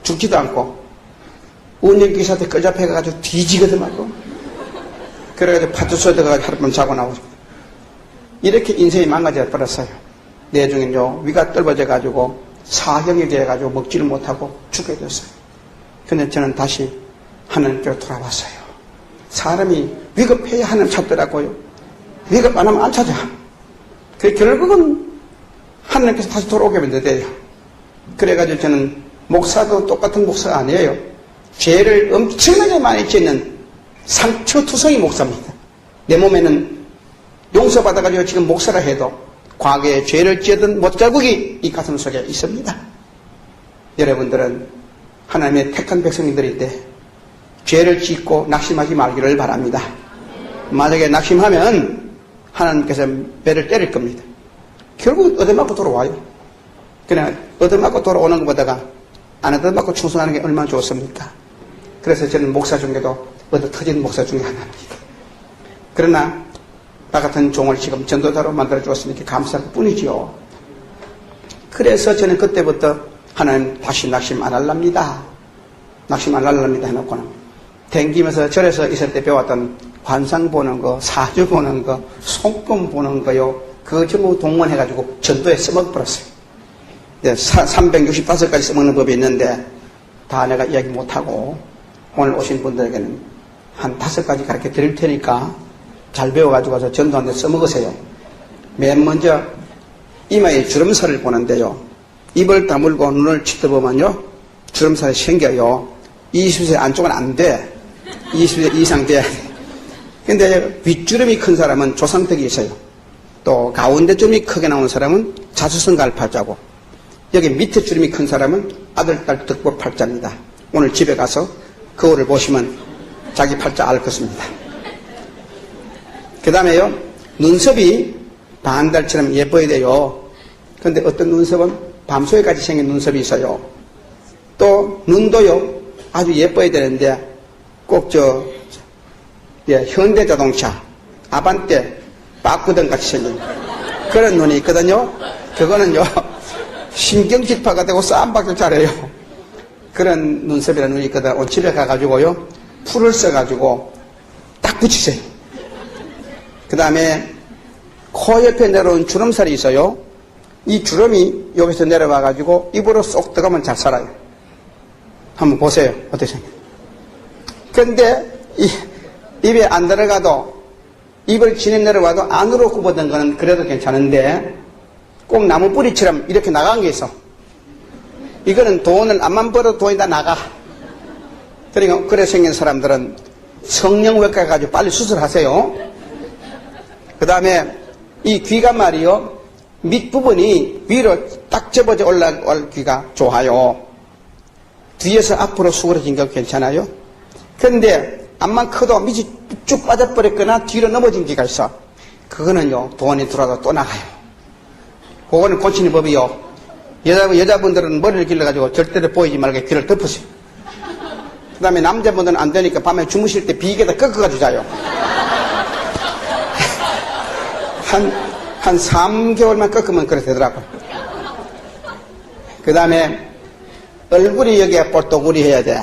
죽지도 않고 운전기사한테 끌잡혀가지고 뒤지거든 말고 그래가지고 파출소에 들어가서 하룻밤 자고 나오죠. 이렇게 인생이 망가져 버렸어요. 내중에요 위가 떨어져가지고 사형이 돼가지고 먹지를 못하고 죽게 됐어요. 근데 저는 다시 하나님께로 돌아왔어요. 사람이 위급해야 하나님 찾더라고요. 위급 안 하면 안 찾아. 그 결국은 하나님께서 다시 돌아오게 돼요. 그래가지고 저는 목사도 똑같은 목사가 아니에요. 죄를 엄청나게 많이 짓는 상처투성이 목사입니다. 내 몸에는 용서받아가지고 지금 목사라 해도 과거에 죄를 지었던 못자국이 이 가슴 속에 있습니다. 여러분들은 하나님의 택한 백성님들인데 죄를 짓고 낙심하지 말기를 바랍니다. 만약에 낙심하면 하나님께서 배를 때릴 겁니다. 결국 얻어맞고 돌아와요. 그냥 얻어맞고 돌아오는 것보다가 안 얻어맞고 충성하는 게 얼마나 좋습니까? 그래서 저는 목사 중에도 얻어 터진 목사 중에 하나입니다. 그러나 나 같은 종을 지금 전도자로 만들어 주었으니까 감사할 뿐이지요. 그래서 저는 그때부터 하나님 다시 낙심 안 할랍니다. 낙심 안 할랍니다 해놓고는 댕기면서 절에서 있을 때 배웠던 환상 보는 거, 사주 보는 거, 손금 보는 거요. 그거 전부 동원해가지고 전도에 써먹어버렸어요. 365가지 써먹는 법이 있는데 다 내가 이야기 못하고 오늘 오신 분들에게는 한 5가지 가르쳐 드릴 테니까 잘 배워가지고 가서 전도하는 데 써먹으세요. 맨 먼저 이마에 주름살을 보는데요. 입을 다물고 눈을 쳐다보면요. 주름살이 생겨요. 20세 안쪽은 안 돼. 20세 이상 돼야 돼. 근데 윗주름이 큰 사람은 조상택이 있어요. 또 가운데 주름이 크게 나오는 사람은 자수성가할 팔자고 여기 밑에 주름이 큰 사람은 아들, 딸, 득보 팔자입니다. 오늘 집에 가서 거울을 보시면 자기 팔자 알 것입니다. 그 다음에요. 눈썹이 반달처럼 예뻐야 돼요. 그런데 어떤 눈썹은 밤소에까지 생긴 눈썹이 있어요. 또 눈도요. 아주 예뻐야 되는데 꼭 현대자동차 아반떼 빠꾸등 같이 생긴 그런 눈이 있거든요. 그거는요. 신경질파가 되고 싸움박질 잘해요. 그런 눈썹이라는 눈이 있거든. 오늘 집에 가가지고요. 풀을 써가지고 딱 붙이세요. 그 다음에 코 옆에 내려온 주름살이 있어요. 이 주름이 여기서 내려와가지고 입으로 쏙 들어가면 잘 살아요. 한번 보세요. 어떠세요? 근데 입에 안 들어가도 입을 지내 내려와도 안으로 굽어든 거는 그래도 괜찮은데 꼭 나무 뿌리처럼 이렇게 나간 게 있어. 이거는 돈을 암만 벌어도 돈이 다 나가. 그러니까 그래 생긴 사람들은 성형외과에 가지고 빨리 수술하세요. 그 다음에 이 귀가 말이요. 밑부분이 위로 딱 접어져 올라오기가 좋아요. 뒤에서 앞으로 수그러진 거 괜찮아요? 그런데 암만 커도 밑이 쭉 빠져버렸거나 뒤로 넘어진 게가 있어. 그거는요, 돈이 들어와도 또 나가요. 그거는 고치는 법이요. 여자분들은 머리를 길러가지고 절대로 보이지 말게 귀를 덮으세요. 그 다음에 남자분들은 안 되니까 밤에 주무실 때 비계에다 꺾어가지고 자요. 한 3개월만 꺾으면 그래 되더라고요. 그 다음에 얼굴이 여기에 볼또구리 해야 돼.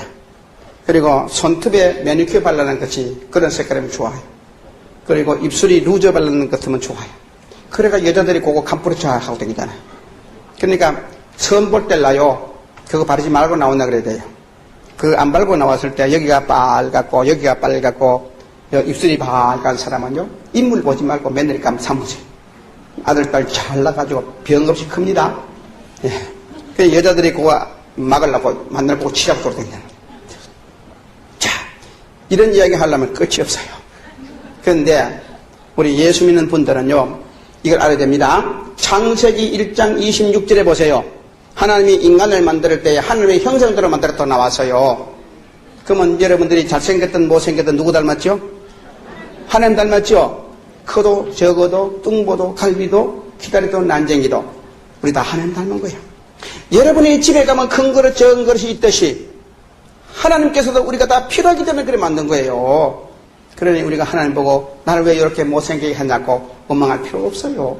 그리고 손톱에 매니큐어 바르는 것이 그런 색깔이면 좋아요. 그리고 입술이 루저 바르는 것 같으면 좋아요. 그래가 여자들이 그거 캄프루차 하고 다니잖아요. 그러니까 처음 볼 때 나요. 그거 바르지 말고 나온다 그래야 돼요. 그거 안 바르고 나왔을 때 여기가 빨갛고 여기가 빨갛고 입술이 빨간 사람은요. 인물 보지 말고 며느리 감사무세요. 아들, 딸 잘 나가지고 병 없이 큽니다. 예. 그 여자들이 그거 막으려고 만날 보고 치자고 돌아다니는. 자, 이런 이야기 하려면 끝이 없어요. 그런데 우리 예수 믿는 분들은요, 이걸 알아야 됩니다. 창세기 1장 26절에 보세요. 하나님이 인간을 만들 때 하나님의 형상대로 만들었다고 나왔어요. 그러면 여러분들이 잘생겼든 못생겼든 누구 닮았죠? 하나님 닮았죠? 커도 적어도 뚱보도 갈비도 기다리도 난쟁이도 우리 다 하나님 닮은 거예요. 여러분이 집에 가면 큰 그릇 적은 그릇이 있듯이 하나님께서도 우리가 다 필요하기 때문에 그래 만든 거예요. 그러니 우리가 하나님 보고 나를 왜 이렇게 못생기게 하냐고 원망할 필요가 없어요.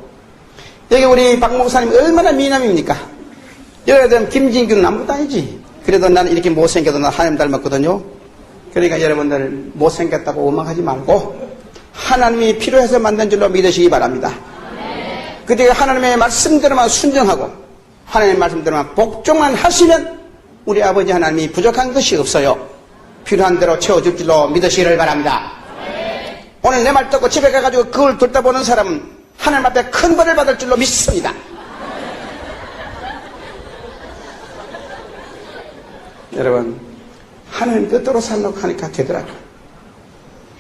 여기 우리 박 목사님 얼마나 미남입니까? 여러분 김진규는 아무것도 아니지. 그래도 나는 이렇게 못생겨도 나 하나님 닮았거든요. 그러니까 여러분들 못생겼다고 원망하지 말고 하나님이 필요해서 만든 줄로 믿으시기 바랍니다. 그때 하나님의 말씀대로만 순종하고 하나님의 말씀대로만 복종만 하시면 우리 아버지 하나님이 부족한 것이 없어요. 필요한 대로 채워줄 줄로 믿으시기를 바랍니다. 오늘 내 말 듣고 집에 가가지고 그걸 듣다 보는 사람은 하나님 앞에 큰 벌을 받을 줄로 믿습니다. 여러분, 하나님 뜻대로 살려고 하니까 되더라고요.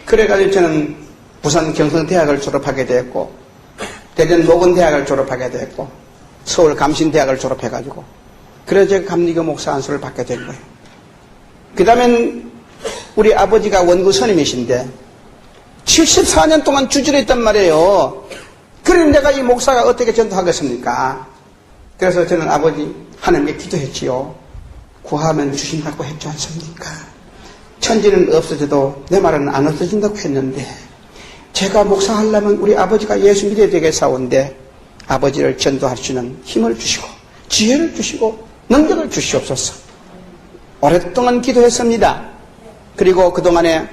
그래가지고 저는 부산 경성대학을 졸업하게 되었고, 대전 모건대학을 졸업하게 되었고, 서울 감신대학을 졸업해가지고, 그래서 제가 감리교 목사 안수를 받게 된 거예요. 그 다음엔 우리 아버지가 원구 선임이신데, 74년 동안 주지를 했단 말이에요. 그럼 내가 이 목사가 어떻게 전도하겠습니까? 그래서 저는 아버지 하나님께 기도했지요. 구하면 주신다고 했지 않습니까? 천지는 없어져도 내 말은 안 없어진다고 했는데 제가 목사하려면 우리 아버지가 예수 믿어야 되겠사온데 아버지를 전도할 수 있는 힘을 주시고 지혜를 주시고 능력을 주시옵소서. 오랫동안 기도했습니다. 그리고 그동안에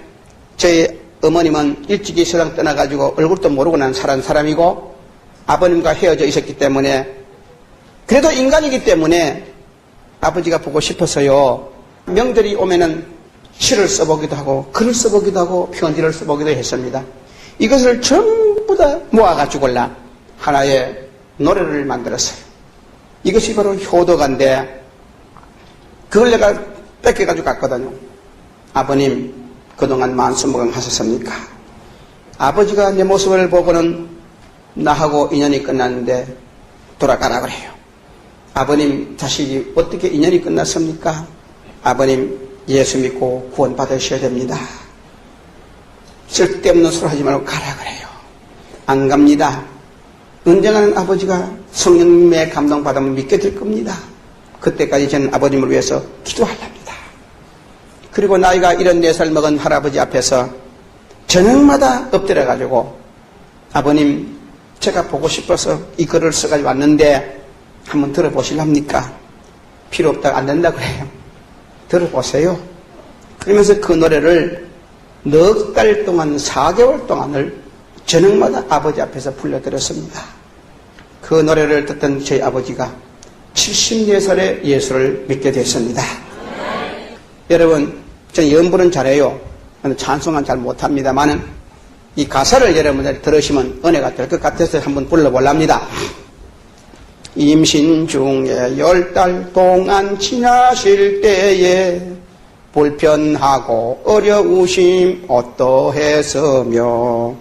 저희 어머님은 일찍이 세상 떠나가지고 얼굴도 모르고 난 살은 사람이고 아버님과 헤어져 있었기 때문에 그래도 인간이기 때문에 아버지가 보고 싶어서요. 명절이 오면은 시를 써보기도 하고 글을 써보기도 하고 편지를 써보기도 했습니다. 이것을 전부 다 모아가지고라 하나의 노래를 만들었어요. 이것이 바로 효도가인데 그걸 내가 뺏겨가지고 갔거든요. 아버님 그동안 만수무강 하셨습니까? 아버지가 내 모습을 보고는 나하고 인연이 끝났는데 돌아가라 그래요. 아버님 자식이 어떻게 인연이 끝났습니까? 아버님 예수 믿고 구원 받으셔야 됩니다. 쓸데없는 소리 하지 말고 가라 그래요. 안 갑니다. 언젠가는 아버지가 성령님의 감동받으면 믿게 될 겁니다. 그때까지 저는 아버님을 위해서 기도하랍니다. 그리고 나이가 74살 먹은 할아버지 앞에서 저녁마다 엎드려가지고 아버님 제가 보고 싶어서 이 글을 써가지고 왔는데 한번 들어보실랍니까? 필요 없다고 안 된다 그래요. 들어보세요. 그러면서 그 노래를 넉 달 동안 4개월 동안을 저녁마다 아버지 앞에서 불러드렸습니다. 그 노래를 듣던 저희 아버지가 74살에 예수를 믿게 됐습니다. 여러분, 저는 연부는 잘해요. 찬송은 잘 못합니다만은 이 가사를 여러분들 들으시면 은혜가 될 것 같아서 한번 불러보랍니다. 임신 중에 10달 동안 지나실 때에 불편하고 어려우심 어떠했으며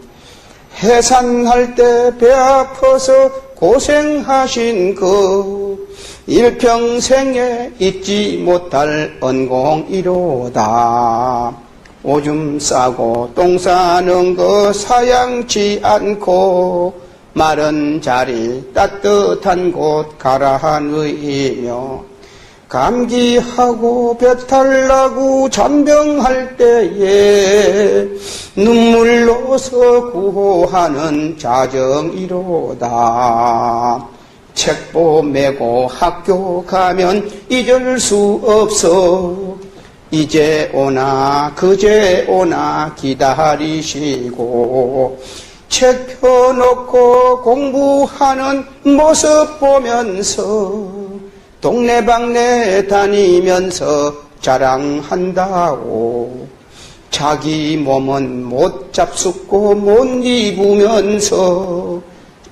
해산할 때 배 아파서 고생하신 그 일평생에 잊지 못할恩공이로다. 오줌 싸고 똥 싸는 거 사양치 않고 마른 자리 따뜻한 곳 가라 누이며 감기하고 배탈나고 잔병할 때에 눈물로서 구호하는 자정이로다. 책보 메고 학교 가면 잊을 수 없어. 이제 오나 그제 오나 기다리시고 책 펴놓고 공부하는 모습 보면서 동네방네 다니면서 자랑한다고. 자기 몸은 못 잡숫고 못 입으면서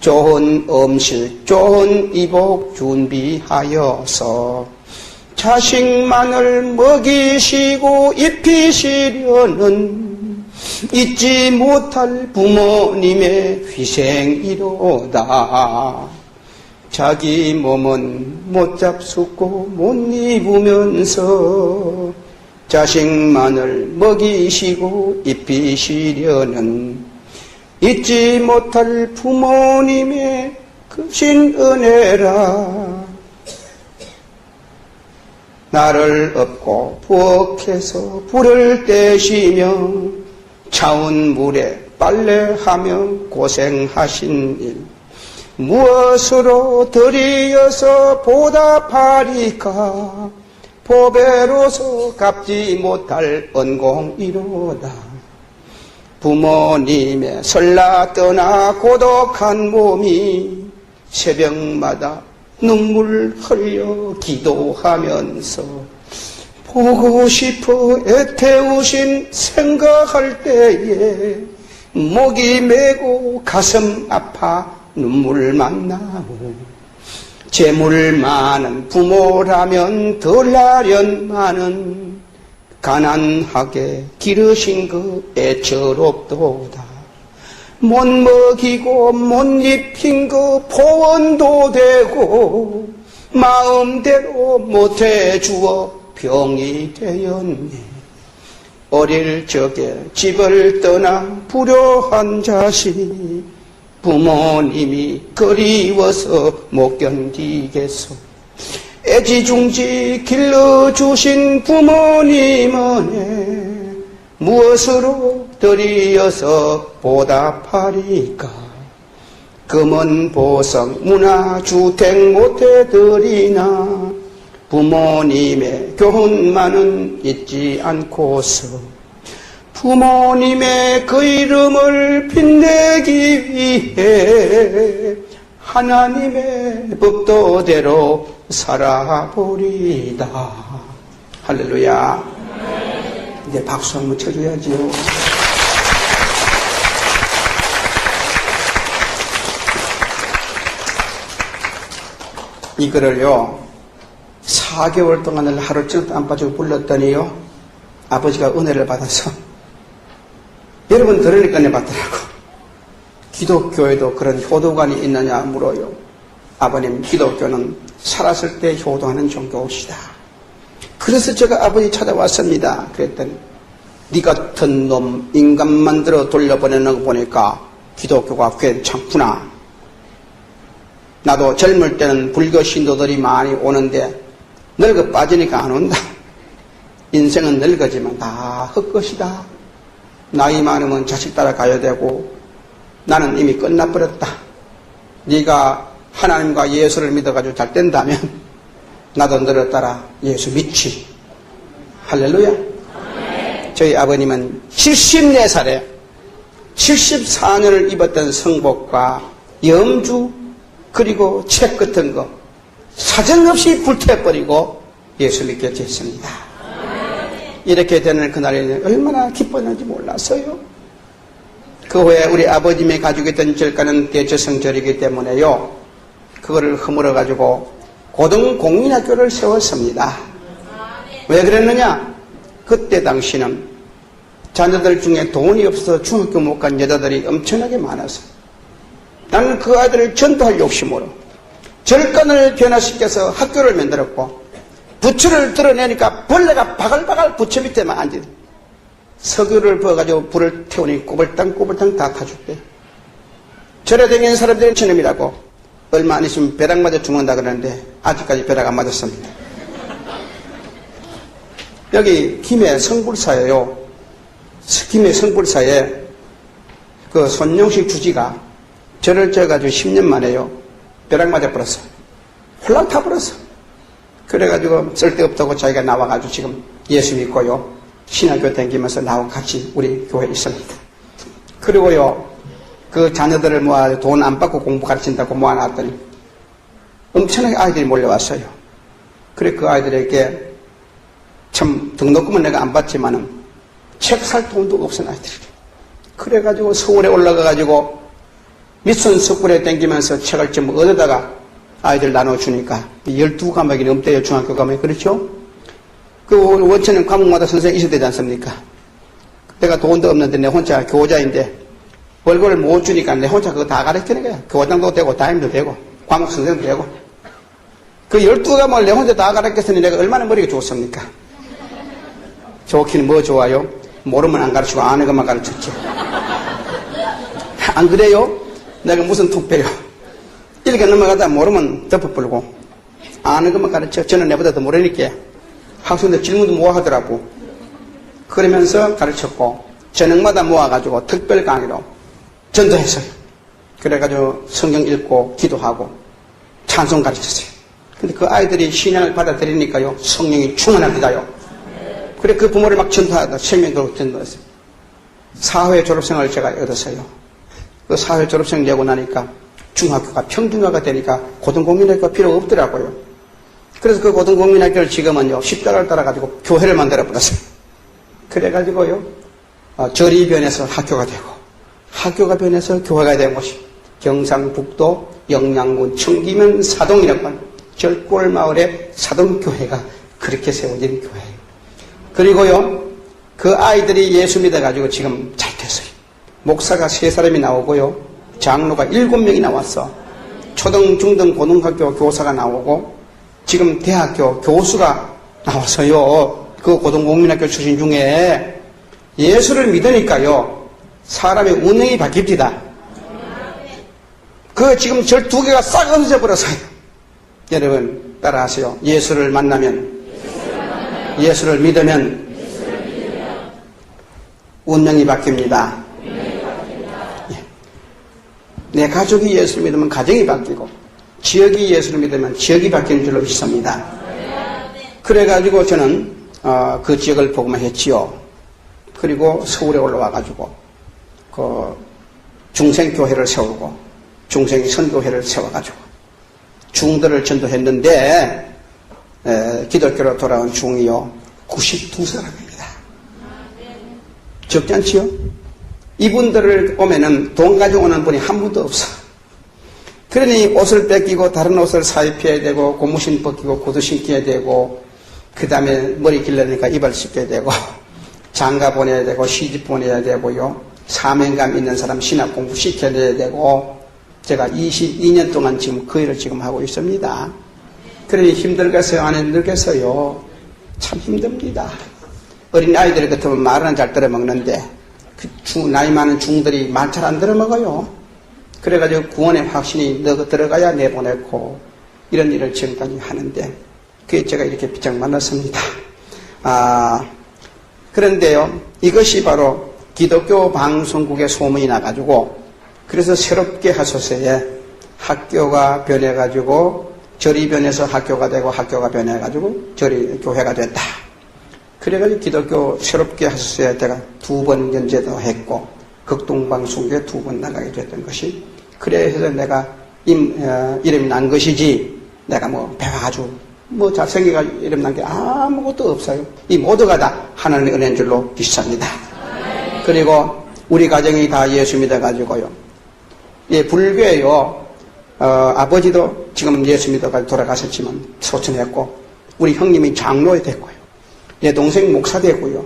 좋은 음식 좋은 이복 준비하여서 자식만을 먹이시고 입히시려는 잊지 못할 부모님의 희생이로다. 자기 몸은 못 잡숫고 못 입으면서 자식만을 먹이시고 입히시려는 잊지 못할 부모님의 크신 은혜라. 나를 업고 부엌에서 불을 떼시며 차운 물에 빨래하며 고생하신 일 무엇으로 드리어서 보답하리까. 보배로서 갚지 못할恩공이로다. 부모님의 설라 떠나 고독한 몸이 새벽마다 눈물 흘려 기도하면서 보고 싶어 애태우신 생각할 때에 목이 메고 가슴 아파 눈물만 나고 재물 많은 부모라면 덜 아련만은 가난하게 기르신 그 애처롭도다. 못 먹이고 못 입힌 그 보원도 되고 마음대로 못해주어 병이 되었네. 어릴 적에 집을 떠나 불효한 자식 부모님이 그리워서 못 견디겠소. 애지중지 길러주신 부모님은 무엇으로 드리어서 보답하리까. 금은 보석 문화주택 못해드리나 부모님의 교훈만은 잊지 않고서 부모님의 그 이름을 빛내기 위해 하나님의 법도대로 살아보리다. 할렐루야. 이제 박수 한번 쳐줘야지요. 이거를요 4개월 동안을 하루쯤 안 빠지고 불렀더니요 아버지가 은혜를 받아서 여러분 들으니까 은혜 받더라고. 기독교에도 그런 효도관이 있느냐 물어요. 아버님, 기독교는 살았을 때 효도하는 종교시다. 그래서 제가 아버지 찾아왔습니다. 그랬더니 네 같은 놈 인간 만들어 돌려보내는 거 보니까 기독교가 괜찮구나. 나도 젊을 때는 불교 신도들이 많이 오는데 늙어 빠지니까 안 온다. 인생은 늙어지면 다 헛것이다. 나이 많으면 자식 따라가야 되고 나는 이미 끝나버렸다. 네가 하나님과 예수를 믿어가지고 잘 된다면 나도 너를 따라 예수 믿지. 할렐루야. 저희 아버님은 74살에 74년을 입었던 성복과 염주 그리고 책 같은 거 사정없이 불태워버리고 예수 믿게 됐습니다. 이렇게 되는 그날에는 얼마나 기뻤는지 몰랐어요. 그 후에 우리 아버님이 가지고 있던 절가는 대저성절이기 때문에요 그거를 허물어가지고 고등공인학교를 세웠습니다. 왜 그랬느냐? 그때 당시는 자녀들 중에 돈이 없어서 중학교 못 간 여자들이 엄청나게 많았어요. 나는 그 아이들을 전도할 욕심으로 절간을 변화시켜서 학교를 만들었고, 부추를 드러내니까 벌레가 바글바글 부추 밑에만 앉아. 석유를 부어가지고 불을 태우니 꼬불탕꼬불탕 다 타죽대. 절에 다니는 사람들은 저놈이라고 얼마 안 있으면 벼락 맞아 죽는다 그러는데 아직까지 벼락 안 맞았습니다. 여기 김해 성불사예요. 김해 성불사에 그 손용식 주지가 절을 져가지고 10년 만에요. 벼락 맞아 버렸어. 홀랑 타버렸어. 그래가지고 쓸데없다고 자기가 나와가지고 지금 예수 믿고요. 신학교 다니면서 나하고 같이 우리 교회에 있습니다. 그리고요, 그 자녀들을 모아 돈 안 받고 공부 가르친다고 모아놨더니 엄청나게 아이들이 몰려왔어요. 그래 그 아이들에게 참 등록금은 내가 안 받지만은 책 살 돈도 없은 아이들이. 그래가지고 서울에 올라가가지고 밑선 석굴에 댕기면서 책을 좀 얻어다가 아이들 나눠주니까 12과목이 넘대요. 중학교 과목이. 그렇죠? 그 원천은 과목마다 선생님이 있어야 되지 않습니까? 내가 돈도 없는데 내 혼자 교자인데 월급을 못 주니까 내 혼자 그거 다 가르치는 거야. 교장도 되고 담임도 되고 과목 선생도 되고. 그 12과목을 내 혼자 다 가르쳤으니 내가 얼마나 머리가 좋습니까? 좋기는 뭐 좋아요? 모르면 안 가르치고 아는 것만 가르쳤지. 안 그래요? 내가 무슨 tuk배요? 이렇게 넘어가다 모르면 덮어버리고 아는 것만 가르쳐. 저는 내보다 더 모르니까 학생들 질문도 못 하더라고. 그러면서 가르쳤고 저녁마다 모아가지고 특별 강의로 전도했어요. 그래가지고 성경 읽고 기도하고 찬송 가르쳤어요. 근데 그 아이들이 신앙을 받아들이니까요, 성령이 충만합니다요. 그래 그 부모를 막 전도하다 생명으로 전도했어요. 사회 졸업생을 제가 얻었어요. 그 사회 졸업생 내고 나니까 중학교가 평준화가 되니까 고등국민학교가 필요 없더라고요. 그래서 그 고등국민학교를 지금은요, 십자가를 따라가지고 교회를 만들어 버렸어요. 그래가지고요, 절이 변해서 학교가 되고, 학교가 변해서 교회가 된 곳이 경상북도 영양군 청기면 사동이라고 하는 절골마을의 사동교회가 그렇게 세워진 교회예요. 그리고요, 그 아이들이 예수 믿어가지고 지금 잘 됐어요. 목사가 3사람이 나오고요, 장로가 7명이 나왔어. 초등, 중등, 고등학교 교사가 나오고, 지금 대학교 교수가 나왔어요. 그 고등국민학교 출신 중에 예수를 믿으니까요, 사람의 운명이 바뀝니다. 그 지금 절 2개가 싹 없어져 버렸어요. 여러분 따라하세요. 예수를 만나면, 예수를 믿으면 운명이 바뀝니다. 예. 내 가족이 예수를 믿으면 가정이 바뀌고, 지역이 예수를 믿으면 지역이 바뀌는 줄로 믿습니다. 그래가지고 저는 그 지역을 복음화 했지요. 그리고 서울에 올라와가지고 그 중생교회를 세우고 중생 선교회를 세워가지고 중들을 전도했는데, 기독교로 돌아온 중이요 92사람입니다. 적지 않지요? 이분들을 오면은 돈 가지고 오는 분이 한 분도 없어. 그러니 옷을 뺏기고 다른 옷을 사입혀야 되고, 고무신 벗기고 구두 신겨야 되고, 그 다음에 머리 길러니까 이발 씻겨야 되고, 장가 보내야 되고, 시집 보내야 되고요, 사명감 있는 사람 신학 공부 시켜야 되고, 제가 22년 동안 지금 그 일을 지금 하고 있습니다. 그러니 힘들겠어요? 안 힘들겠어요? 참 힘듭니다. 어린 아이들 같으면 말은 잘 들어먹는데, 나이 많은 중들이 말 잘 안 들어먹어요. 그래가지고 구원의 확신이 너 들어가야 내보냈고, 이런 일을 지금까지 하는데, 그게 제가 이렇게 비장 만났습니다. 그런데요, 이것이 바로 기독교 방송국의 소문이 나가지고, 그래서 새롭게 하소서에 학교가 변해가지고, 절이 변해서 학교가 되고, 학교가 변해가지고, 절이 교회가 됐다. 그래가지고 기독교 새롭게 하소서에 제가 2번 연재도 했고, 극동방송국에 2번 나가게 됐던 것이, 그래서 내가 이름이 난 것이지, 내가 뭐 배워가지고 뭐 잘생겨가 이름 난 게 아무것도 없어요. 이 모두가 다 하나님의 은혜인 줄로 믿습니다. 그리고 우리 가정이 다 예수 믿어가지고요, 예, 불교예요. 아버지도 지금 예수 믿어가지고 돌아가셨지만 소천했고, 우리 형님이 장로에 됐고요, 내 동생 목사 되고요,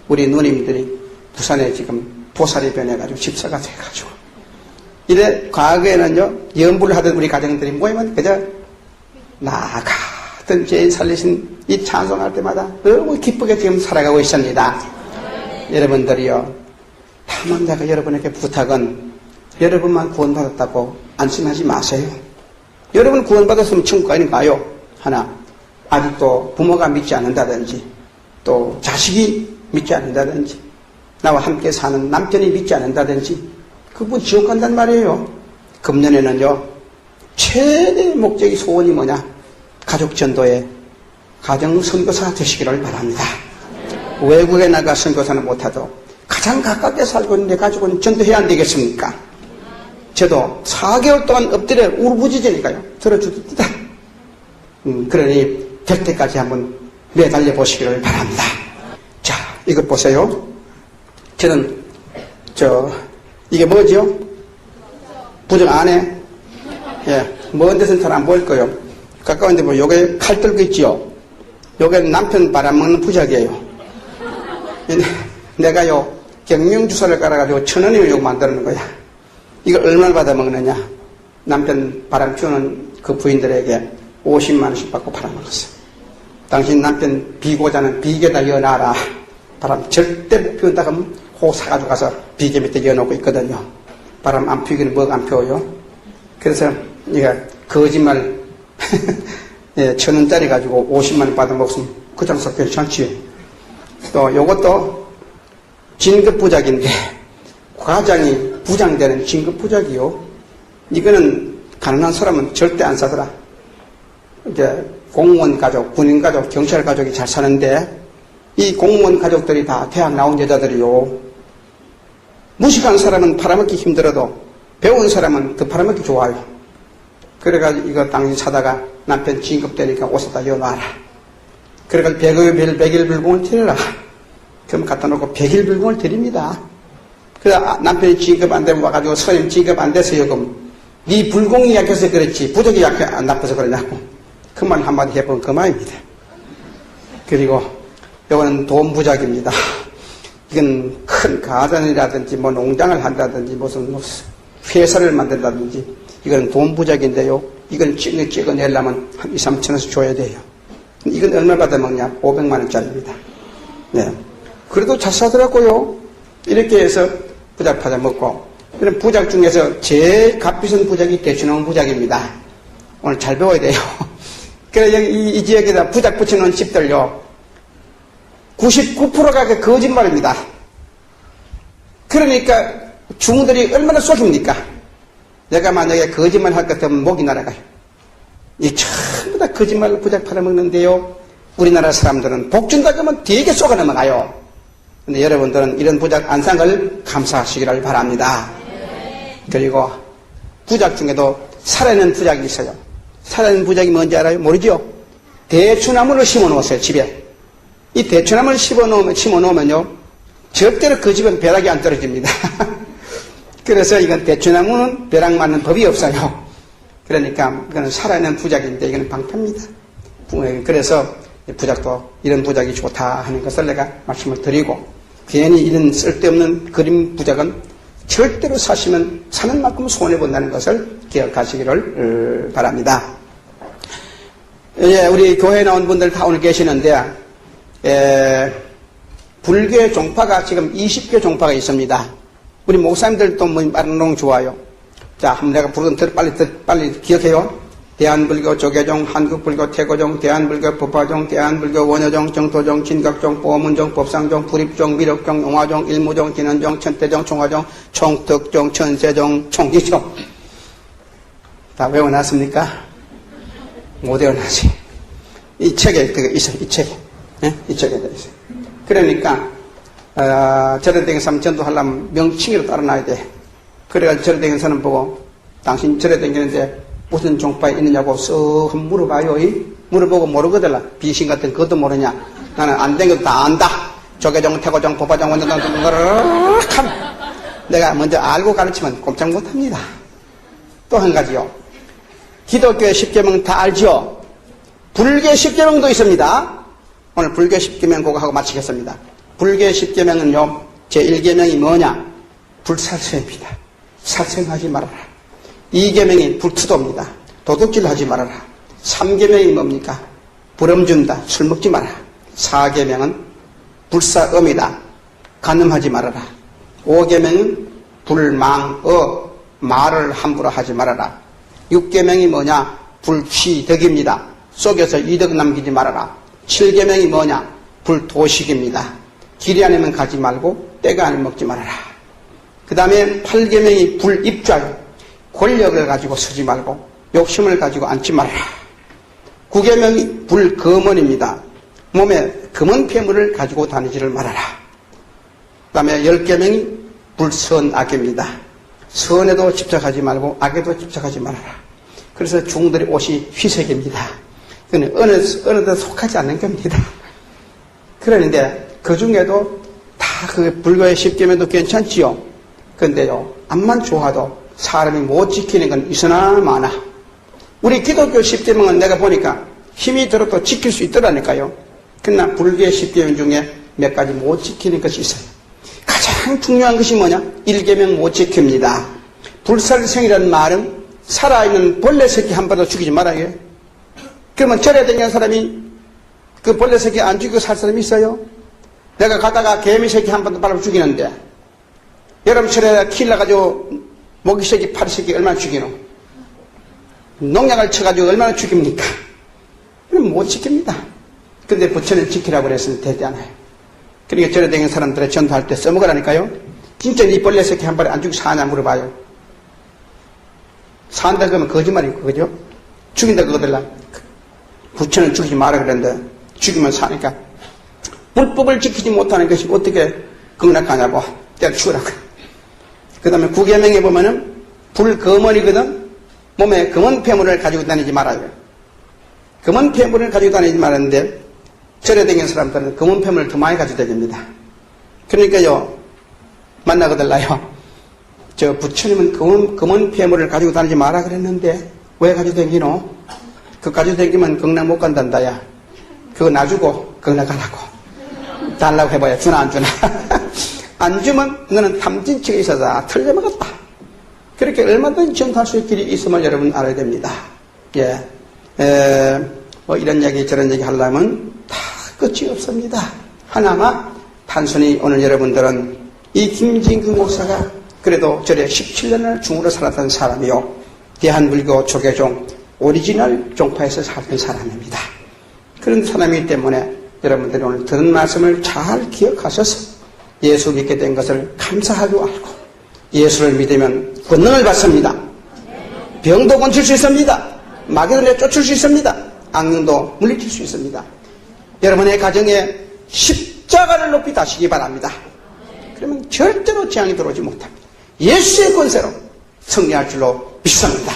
우리 누님들이 부산에 지금 보살이 변해가지고 집사가 돼가지고, 이래 과거에는요, 연부를 하던 우리 가정들이 뭐냐면 그저 나가던 죄인 살리신 이 찬송할 때마다 너무 기쁘게 지금 살아가고 있습니다. 여러분들이요, 탐험자가 여러분에게 부탁은 여러분만 구원받았다고 안심하지 마세요. 여러분 구원받았으면 천국 아닌가요? 하나, 아직도 부모가 믿지 않는다든지, 또 자식이 믿지 않는다든지, 나와 함께 사는 남편이 믿지 않는다든지, 그분 지옥 간단 말이에요. 금년에는요, 최대 목적이 소원이 뭐냐? 가족 전도에 가정 선교사 되시기를 바랍니다. 외국에 나가 선교사는 못하도 가장 가깝게 살고 있는 내 가족은 전도해야 안 되겠습니까? 저도 4개월 동안 엎드려 울부짖으니까요. 들어주겠다. 그러니 될 때까지 한번 매달려 보시기를 바랍니다. 자, 이것 보세요. 저는 이게 뭐죠? 부적 안에, 예, 먼 데서는 잘 안 보일 거예요. 가까운데 뭐 요게 칼 들고 있지요. 요게 남편 바람먹는 부적이에요. 내가요, 경명주사를 깔아가지고 1,000원이면 요거 만드는 거야. 이걸 얼마나 받아먹느냐? 남편 바람 피우는 그 부인들에게 50만 원씩 받고 팔아먹었어. 당신 남편 비고자는 비계에다 여놔라. 바람 절대 못 피운다 그러면 호 사가지고 가서 비계 밑에 여놓고 있거든요. 바람 안 피우기는 뭐가 안 피워요? 그래서 이거 거짓말 예, 1,000원짜리 가지고 50만 원 받아먹으면 그 장사 괜찮지요. 또 요것도 진급부작인데 과장이 부장되는 진급부작이요. 이거는 가난한 사람은 절대 안 사더라. 이제 공무원 가족, 군인 가족, 경찰 가족이 잘 사는데 이 공무원 가족들이 다 대학 나온 여자들이요. 무식한 사람은 팔아먹기 힘들어도 배운 사람은 더 팔아먹기 좋아요. 그래가지고 이거 당신 사다가 남편 진급되니까 옷에다 여놔라. 그래가지고 백일불공을 드려라. 그럼 갖다 놓고 백일불공을 드립니다. 그래서 남편이 진급 안 되면 와가지고 선생님 진급 안 돼서요. 그럼 네 불공이 약해서 그렇지 부적이 약해 안 나빠서 그러냐고. 그 말 한마디 해보면 그만입니다. 그리고 이거는 돈부작입니다. 이건 큰 가전이라든지 뭐 농장을 한다든지 무슨 회사를 만든다든지 이건 돈부작인데요. 이건 찍어내려면 한 2, 3천 원씩 줘야 돼요. 이건 얼마 받아먹냐? 500만 원짜리입니다. 네. 그래도 잘 사더라고요. 이렇게 해서 부작 받아먹고. 그럼 부작 중에서 제일 값비싼 부작이 대추나무 부작입니다. 오늘 잘 배워야 돼요. 그래서 여기 이 지역에다 부작 붙여놓은 집들요. 99%가 거짓말입니다. 그러니까 주무들이 얼마나 쏘깁니까? 내가 만약에 거짓말 할 것 같으면 목이 날아가요. 이 전부 다 거짓말로 부작 팔아먹는데요. 우리나라 사람들은 복 준다 그러면 되게 쏘가 넘어가요. 근데 여러분들은 이런 부작 안 산 걸 감사하시기를 바랍니다. 그리고 부작 중에도 살아있는 부작이 있어요. 살아있는 부작이 뭔지 알아요? 모르죠? 대추나무를 심어 놓으세요, 집에. 이 대추나무를 심어 놓으면요, 절대로 그 집은 벼락이 안 떨어집니다. 그래서 이건 대추나무는 벼락 맞는 법이 없어요. 그러니까 이거는 살아있는 부작인데 이거는 방패입니다. 그래서 부작도 이런 부작이 좋다 하는 것을 내가 말씀을 드리고, 괜히 이런 쓸데없는 그림 부작은 절대로 사시면 사는 만큼 손해본다는 것을 기억하시기를 바랍니다. 예, 우리 교회에 나온 분들 다 오늘 계시는데, 불교의 종파가 지금 20개 종파가 있습니다. 우리 목사님들도 뭐 말하는 거 좋아요. 자, 한번 내가 부르던 대로 빨리 기억해요. 대한불교, 조계종, 한국불교, 태고종, 대한불교, 법화종, 대한불교, 원효종, 정토종, 진각종, 보문종, 법상종, 불입종, 미륵종, 용화종, 일무종, 진원종, 천태종, 총화종, 총특종, 천세종, 총기종. 다 외워놨습니까? 못 외워놨지. 이 책에 그거 있어요. 이 책에. 네? 이 책에 있어요. 그러니까 저런 데 사람 전도하려면 명칭으로 따라놔야 돼. 그래가지고 저런 데 사람 보고 당신 저래 다니는데 무슨 종파에 있느냐고 쓱 물어봐요. 물어보고 모르거든. 비신 같은 그것도 모르냐. 나는 안 된 것도 다 안다. 조계종, 태고종, 법화종, 원효종, 내가 먼저 알고 가르치면 꼼짝 못합니다. 또 한 가지요. 기독교의 10계명 다 알죠? 불교 10계명도 있습니다. 오늘 불교 10계명 그거 하고 마치겠습니다. 불교 10계명은요, 제1계명이 뭐냐? 불살수입니다. 살생하지 말아라. 2계명이 불투도입니다. 도둑질하지 말아라. 3계명이 뭡니까? 부름준다. 술 먹지 마라. 4계명은 불사음이다. 간음하지 말아라. 5계명은 불망어. 말을 함부로 하지 말아라. 6계명이 뭐냐? 불취덕입니다. 속여서 이득 남기지 말아라. 7계명이 뭐냐? 불도식입니다. 길이 아니면 가지 말고 때가 아니면 먹지 말아라. 그 다음에 8계명이 불입좌. 권력을 가지고 서지 말고 욕심을 가지고 앉지 말아라. 9계명이 불검언입니다. 몸에 검은 폐물을 가지고 다니지를 말아라. 그 다음에 10계명이 불선악입니다. 선에도 집착하지 말고 악에도 집착하지 말아라. 그래서 중들의 옷이 휘색입니다. 그는 어느 데 속하지 않는 겁니다. 그러는데 그 중에도 다 그 불교의 10계명도 괜찮지요. 그런데요, 암만 좋아도 사람이 못 지키는 건 있으나 마나. 우리 기독교 10계명은 내가 보니까 힘이 들어도 지킬 수 있더라니까요. 그러나 불교의 10계명 중에 몇 가지 못 지키는 것이 있어요. 가장 중요한 것이 뭐냐? 1계명 못 지킵니다. 불살생이라는 말은 살아있는 벌레 새끼 한 번도 죽이지 말아요. 그러면 절에 다니는 사람이 그 벌레 새끼 안 죽이고 살 사람이 있어요? 내가 가다가 개미 새끼 한 번도 바로 죽이는데 여름철에 키려가지고 모기 새끼, 파리 새끼 얼마나 죽이노? 농약을 쳐가지고 얼마나 죽입니까? 그럼 못 지킵니다. 근데 부처는 지키라고 그래서는 되지 않아요. 그러니까 절에 다니는 사람들의 전도할 때 써먹으라니까요. 진짜 이 벌레 새끼 한 번에 안 죽이고 사냐 물어봐요. 산다 그러면 거짓말이고, 그죠? 죽인다 그거들라. 부처는 죽이지 마라 그랬는데 죽이면 사니까 불법을 지키지 못하는 것이 어떻게 극락하냐고 때려 죽으라고. 그 다음에 9계명에 보면은 불검언이거든. 몸에 검은 폐물을 가지고 다니지 말아요. 검은 폐물을 가지고 다니지 말았는데 절에 다니는 사람들은 검은 폐물을 더 많이 가지고 다닙니다. 그러니까요, 만나거들라요. 저 부처님은 검은 폐물을 가지고 다니지 마라 그랬는데 왜 가지고 다니노? 그거 가지고 다니면 극락 못 간단다야. 그거 놔주고 극락 가라고. 달라고 해봐야 주나 안 주나. 안 주면 너는 탐진치가 있어서 틀려먹었다. 그렇게 얼마든지 전할 수 있는 길이 있음을 여러분 알아야 됩니다. 예. 뭐 이런 얘기 저런 얘기 하려면 다 끝이 없습니다. 하나만 단순히 오늘 여러분들은 이 김진규 목사가 그래도 절에 17년을 중으로 살았던 사람이요. 대한불교 조계종 오리지널 종파에서 살던 사람입니다. 그런 사람이기 때문에 여러분들이 오늘 들은 말씀을 잘 기억하셔서 예수 믿게 된 것을 감사하고 알고 예수를 믿으면 권능을 받습니다. 병도 고칠 수 있습니다. 마귀도 내쫓을 수 있습니다. 악령도 물리칠 수 있습니다. 여러분의 가정에 십자가를 높이 다시기 바랍니다. 그러면 절대로 재앙이 들어오지 못합니다. 예수의 권세로 승리할 줄로 믿습니다.